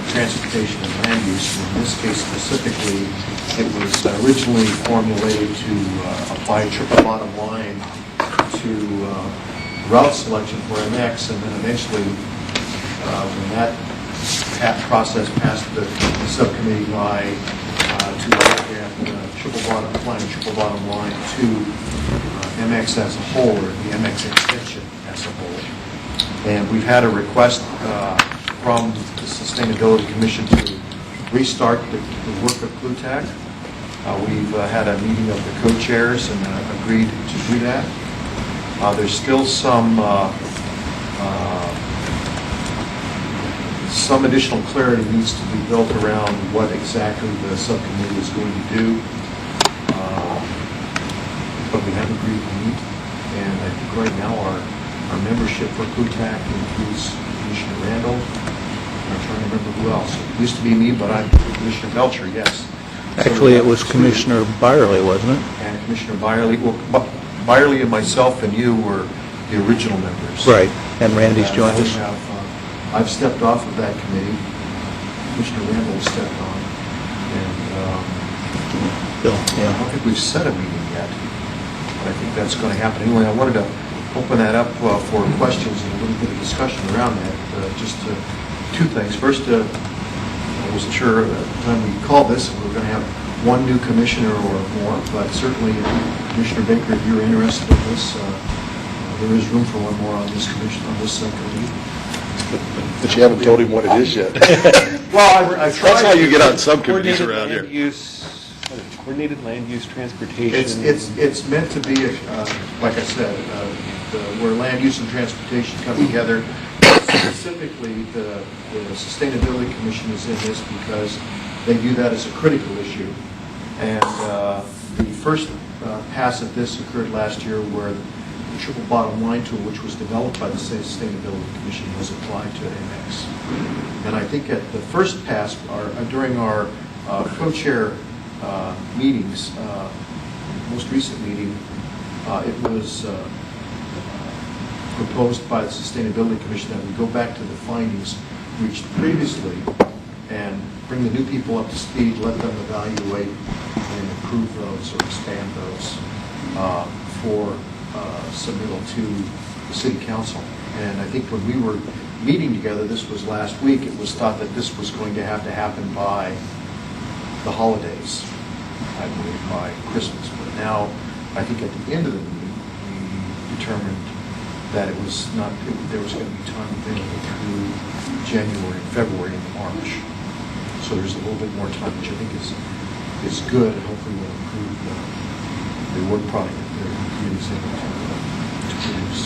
transportation and land use. In this case specifically, it was originally formulated to apply a triple bottom line to route selection for MX, and then eventually when that process passed the subcommittee by to look at applying a triple bottom line to MX as a whole, or the MX extension as a whole. And we've had a request from the Sustainability Commission to restart the work of CLUTEC. We've had a meeting of the co-chairs and agreed to do that. There's still some additional clarity needs to be built around what exactly the subcommittee is going to do. But we have agreed to meet, and I think right now our membership for CLUTEC includes Commissioner Randall. I'm trying to remember who else. It used to be me, but I'm Commissioner Belcher, yes. Actually, it was Commissioner Byerly, wasn't it? And Commissioner Byerly. Well, Byerly and myself and you were the original members. Right, and Randy's joined us. I've stepped off of that committee. Commissioner Randall stepped on. And Bill, I don't think we've set a meeting yet, but I think that's going to happen. Anyway, I wanted to open that up for questions and a little bit of discussion around that. Just two things. First, I wasn't sure at the time we called this if we were going to have one new commissioner or more, but certainly, Commissioner Baker, if you're interested in this, there is room for one more on this commission, on this subcommittee. But you haven't told him what it is yet. Well, I tried. That's how you get on subcommittees Coordinated around land here. use, coordinated land use transportation. It's meant to be, like I said, where land use and transportation come together. Specifically, the Sustainability Commission is in this because they view that as a critical issue. And the first pass of this occurred last year where the triple bottom line tool, which was developed by the Sustainability Commission, was applied to MX. And I think at the first pass, during our co-chair meetings, most recent meeting, it was proposed by the Sustainability Commission that we go back to the findings reached previously and bring the new people up to speed, let them evaluate and improve those or expand those for submittal to the City Council. And I think when we were meeting together, this was last week, it was thought that this was going to happen by the holidays, I believe by Christmas. But now, I think at the end of the meeting, we determined that it was not, there was going to be time available through January, February, and March. So there's a little bit more time, which I think is good, and hopefully will improve the work product that the community's able to produce.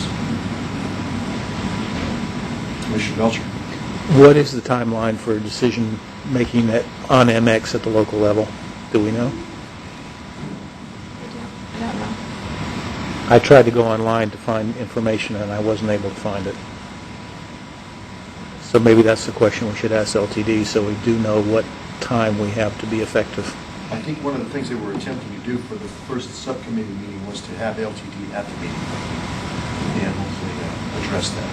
Commissioner Belcher. What is the timeline for decision-making on MX at the local level? Do we know? I don't know. I tried to go online to find information, and I wasn't able to find it. So maybe that's the question we should ask LTD, so we do know what time we have to be effective. I think one of the things they were attempting to do for the first subcommittee meeting was to have LTD at the meeting and hopefully address that.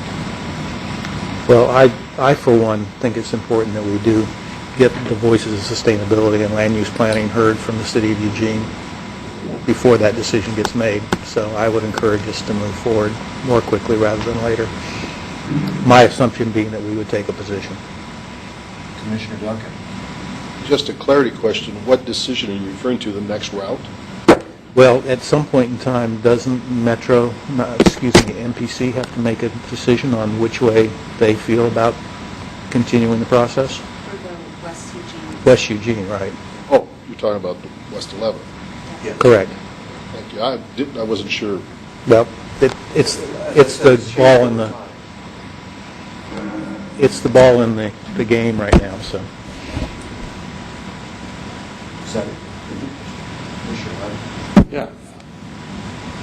Well, I for one, think it's important that we do get the voices of sustainability and land use planning heard from the city of Eugene before that decision gets made. So I would encourage us to move forward more quickly rather than later. My assumption being that we would take a position. Commissioner Duncan. Just a clarity question, what decision are you referring to, the next route? Well, at some point in time, doesn't MPC have to make a decision on which way they feel about continuing the process? For the West Eugene. West Eugene, right. Oh, you're talking about the West 11. Yes. Correct. Thank you. I wasn't sure. Well, it's the ball in the... It's the ball in the game right now, so. Is that it? Commissioner Levin. Yeah.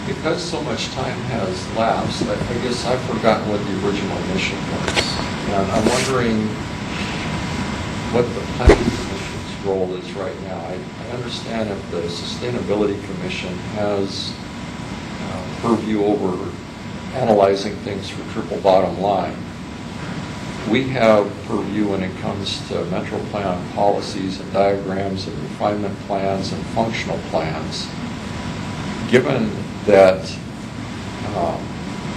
Because so much time has lapsed, I guess I've forgotten what the original mission was. And I'm wondering what the planning commission's role is right now. I understand if the Sustainability Commission has purview over analyzing things for triple bottom line. We have purview when it comes to Metro Plan policies and diagrams and refinement plans and functional plans. Given that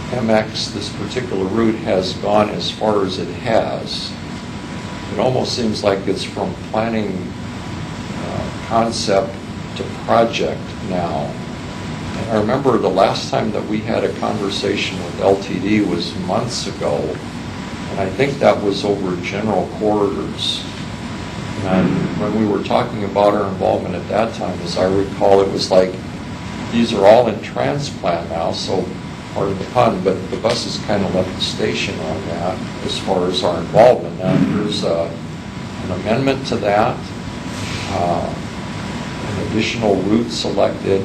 MX, this particular route, has gone as far as it has, it almost seems like it's from planning concept to project now. And I remember the last time that we had a conversation with LTD was months ago, and I think that was over general corridors. And when we were talking about our involvement at that time, as I recall, it was like, these are all in transplant now, so pardon the pun, but the bus has kind of left the station on that as far as our involvement. Now, if there's an amendment to that, an additional route selected,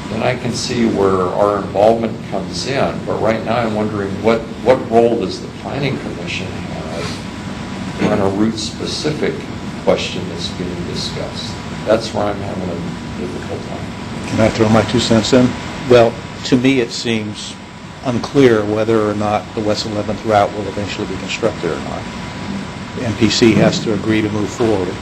then I can see where our involvement comes in. But right now, I'm wondering what role does the Planning Commission have on a route-specific question that's being discussed? That's where I'm having a difficult time. Can I throw my 2 cents in? Well, to me, it seems unclear whether or not the West 11th route will eventually be constructed or not. The MPC has to agree to move forward.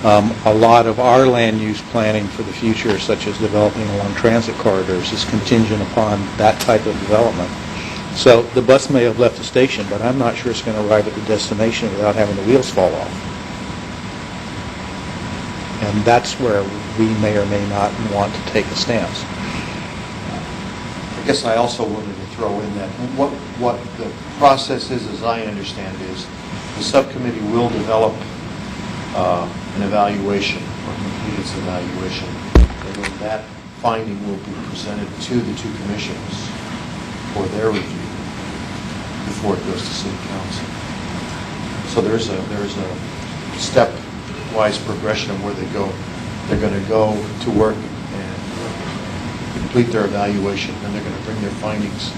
A lot of our land use planning for the future, such as developing along transit corridors, is contingent upon that type of development. So the bus may have left the station, but I'm not sure it's going to arrive at the destination without having the wheels fall off. And that's where we may or may not want to take a stance. I guess I also wanted to throw in that what the process is, as I understand it, is the subcommittee will develop an evaluation, or complete its evaluation, and then that finding will be presented to the two commissions for their review before it goes to city council. So there's a stepwise progression of where they go. They're going to go to work and complete their evaluation, and they're going to bring their findings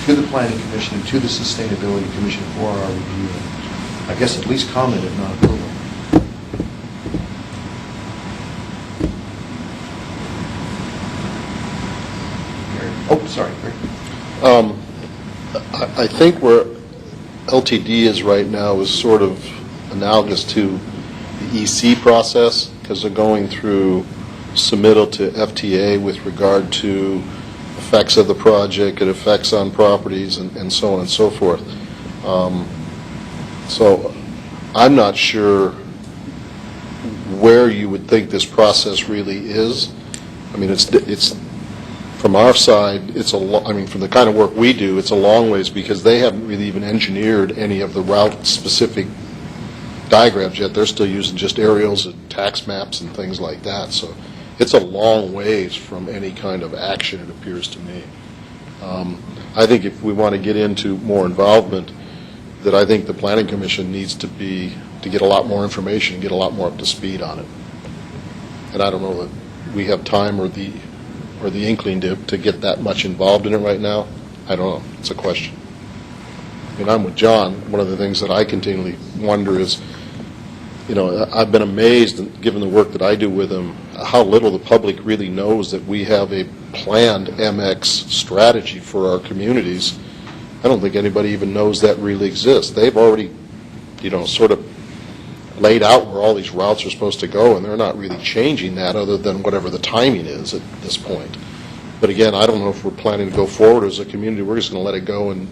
to the Planning Commission and to the Sustainability Commission for our review. And I guess at least comment, if not approval. Oh, sorry, Greg. I think where LTD is right now is sort of analogous to the EC process, because they're going through submittal to FTA with regard to effects of the project and effects on properties and so on and so forth. So I'm not sure where you would think this process really is. I mean, it's from our side, from the kind of work we do, it's a long ways, because they haven't really even engineered any of the route-specific diagrams yet. They're still using just aerials and tax maps and things like that. So it's a long ways from any kind of action, it appears to me. I think if we want to get into more involvement, that I think the Planning Commission needs to get a lot more information, get a lot more up to speed on it. And I don't know that we have time or the inkling to get that much involved in it right now. I don't know. It's a question. I mean, I'm with John. One of the things that I continually wonder is, I've been amazed, given the work that I do with him, how little the public really knows that we have a planned MX strategy for our communities. I don't think anybody even knows that really exists. They've already, sort of laid out where all these routes are supposed to go, and they're not really changing that other than whatever the timing is at this point. But again, I don't know if we're planning to go forward as a community. We're just going to let it go and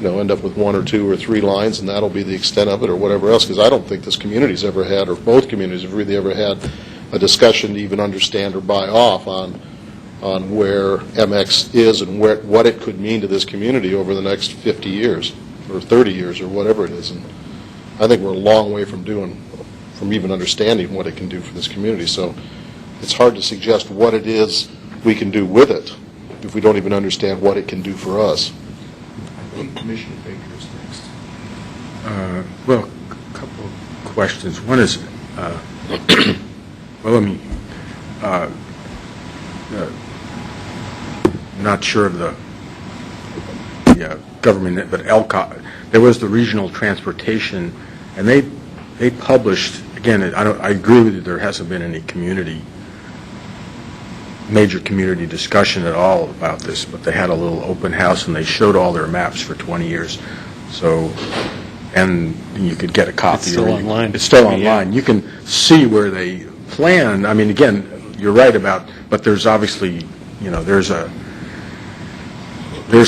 end up with 1 or 2 or 3 lines, and that'll be the extent of it, or whatever else, because I don't think this community's ever had, or both communities have really ever had, a discussion to even understand or buy off on where MX is and what it could mean to this community over the next 50 years or 30 years or whatever it is. And I think we're a long way from even understanding what it can do for this community. So it's hard to suggest what it is we can do with it if we don't even understand what it can do for us. I think Commissioner Baker is next. Well, a couple of questions. One is, I'm not sure of the government, but ELCOT, there was the regional transportation, and they published, again, I agree with you, there hasn't been any major community discussion at all about this, but they had a little open house and they showed all their maps for 20 years. So, and you could get a copy. It's still online. It's still online. You can see where they plan. I mean, again, you're right but there's obviously, there's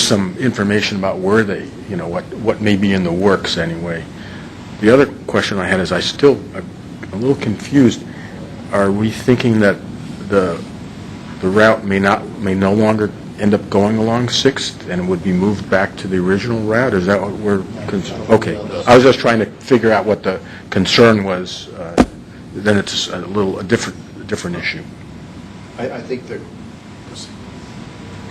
some information about where they, what may be in the works anyway. The other question I had is I'm a little confused. Are we thinking that the route may no longer end up going along 6th and would be moved back to the original route? Is that what we're okay? I was just trying to figure out what the concern was. Then it's a different issue. I think that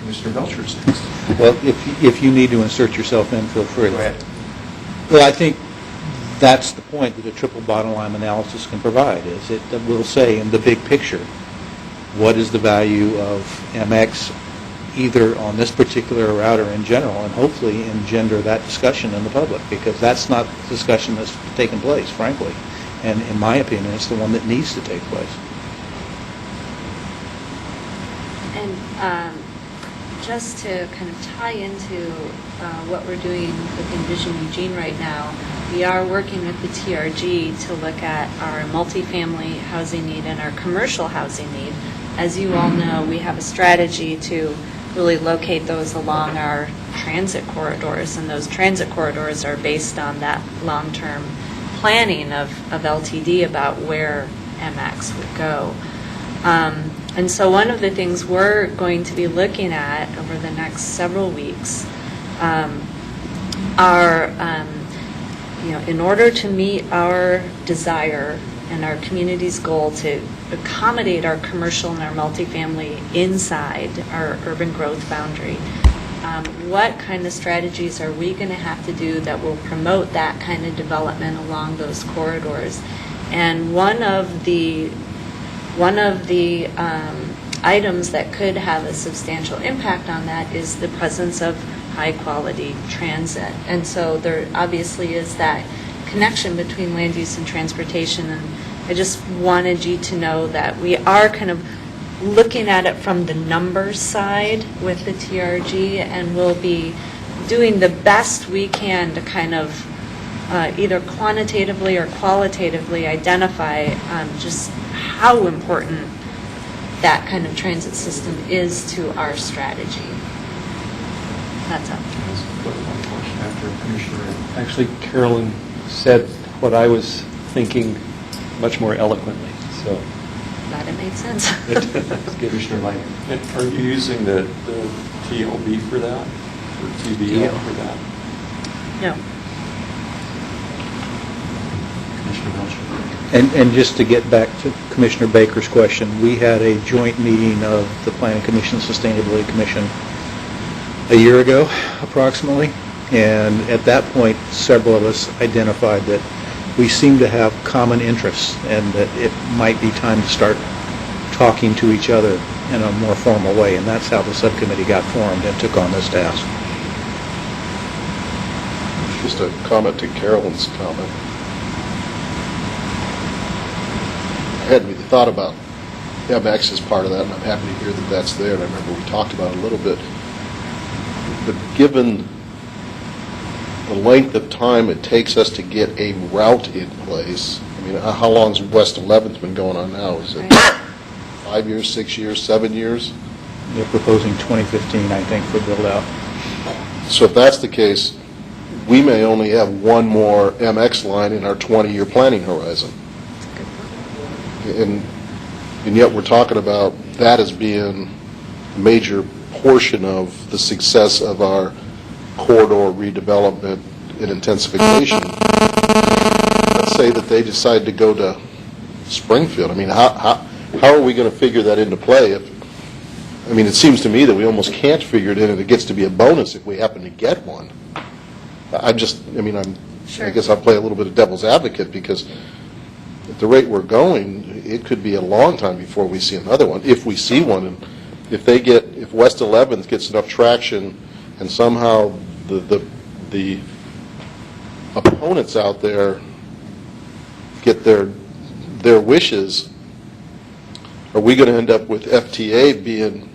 Commissioner Belcher is next. Well, if you need to insert yourself in, feel free. Go ahead. Well, I think that's the point that a triple bottom line analysis can provide, is it will say in the big picture, what is the value of MX either on this particular route or in general, and hopefully engender that discussion in the public, because that's not the discussion that's taken place, frankly. And in my opinion, it's the one that needs to take place. And just to kind of tie into what we're doing with Envision Eugene right now, we are working with the TRG to look at our multifamily housing need and our commercial housing need. As you all know, we have a strategy to really locate those along our transit corridors, and those transit corridors are based on that long-term planning of LTD about where MX would go. And so one of the things we're going to be looking at over the next several weeks our, in order to meet our desire and our community's goal to accommodate our commercial and our multifamily inside our urban growth boundary, what kind of strategies are we going to have to do that will promote that kind of development along those corridors? And one of the items that could have a substantial impact on that is the presence of high-quality transit. And so there obviously is that connection between land use and transportation, and I just wanted you to know that we are kind of looking at it from the numbers side with the TRG, and we'll be doing the best we can to kind of either quantitatively or qualitatively identify just how important that kind of transit system is to our strategy. That's all. After Commissioner. Actually, Carolyn said what I was thinking much more eloquently, so. Glad it made sense. Commissioner Lang. And are you using the TLB for that, or TBL for that? No. Commissioner Belcher. And just to get back to Commissioner Baker's question, we had a joint meeting of the Planning Commission and Sustainability Commission a year ago, approximately, and at that point, several of us identified that we seem to have common interests and that it might be time to start talking to each other in a more formal way, and that's how the subcommittee got formed and took on this task. Just a comment to Carolyn's comment. I hadn't really thought about MX as part of that, and I'm happy to hear that that's there, and I remember we talked about it a little bit. But given the length of time it takes us to get a route in place, I mean, how long's West 11th been going on now? Is it 5 years, 6 years, 7 years? They're proposing 2015, I think, for build-out. So if that's the case, we may only have one more MX line in our 20-year planning horizon. And yet we're talking about that as being a major portion of the success of our corridor redevelopment and intensification. Let's say that they decide to go to Springfield. I mean, how are we going to figure that into play? I mean, it seems to me that we almost can't figure it in, and it gets to be a bonus if we happen to get one. I guess I'll play a little bit of devil's advocate, because at the rate we're going, it could be a long time before we see another one, if we see one. And if West 11th gets enough traction and somehow the opponents out there get their wishes, are we going to end up with FTA being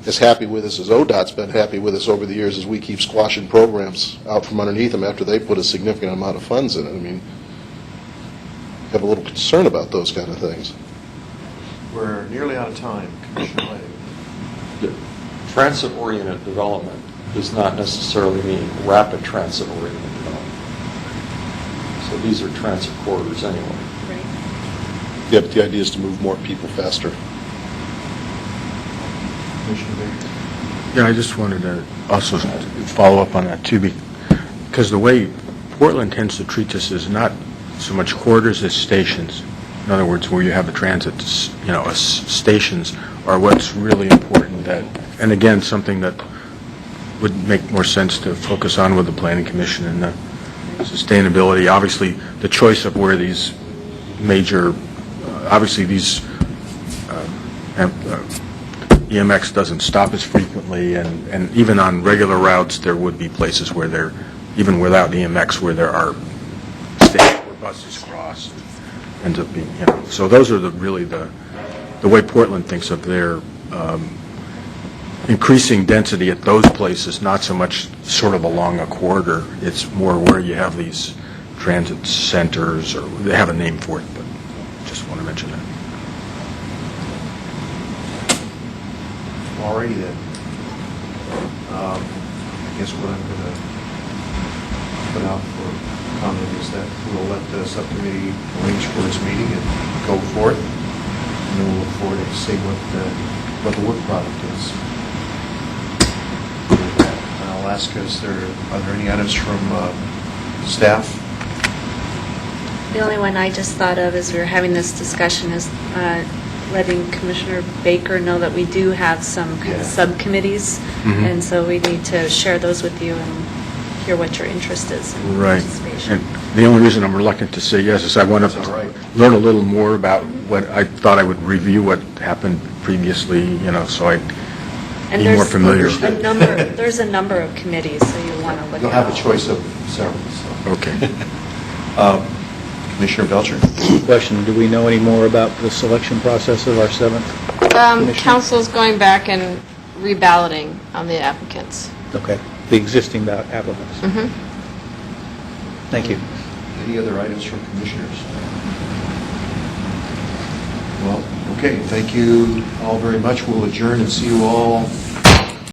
as happy with us as ODOT's been happy with us over the years, as we keep squashing programs out from underneath them after they put a significant amount of funds in it? I mean, I have a little concern about those kind of things. We're nearly out of time, Commissioner Lang. Transit-oriented development does not necessarily mean rapid transit-oriented development. So these are transit corridors anyway. Right. Yeah, but the idea is to move more people faster. Commissioner Baker. Yeah, I just wanted to also follow up on that too, because the way Portland tends to treat this is not so much corridors as stations. In other words, where you have a transit, stations are what's really important. And again, something that would make more sense to focus on with the Planning Commission and the sustainability. Obviously, the choice of where these major, EMX doesn't stop as frequently, and even on regular routes, there would be places where there, even without EMX, where there are stations where buses cross. Ends up being, so those are really the way Portland thinks of their increasing density at those places, not so much sort of along a corridor. It's more where you have these transit centers, or they have a name for it, but just want to mention that. Alrighty then. I guess what I'm going to put out for comment is that we'll let the subcommittee arrange for its meeting and go for it, and then we'll look forward to seeing what the work product is. With that, I'll ask, are there any items from staff? The only one I just thought of as we were having this discussion is letting Commissioner Baker know that we do have some kind of Yeah. subcommittees, Mhm. and so we need to share those with you and hear what your interest is in Right. participation. And the only reason I'm reluctant to say yes is I want That's all to right. learn a little more about what, I thought I would review what happened previously, so I'd And be more there's familiar. there's a number of committees, so you want to look at You'll have a all. choice of several, so. Okay. Commissioner Belcher? Question, do we know any more about the selection process of our seventh? Commissioner? Council's going back and reballoting on the applicants. Okay, the existing applicants. Thank you. Any other items from commissioners? Well, okay, thank you all very much. We'll adjourn and see you all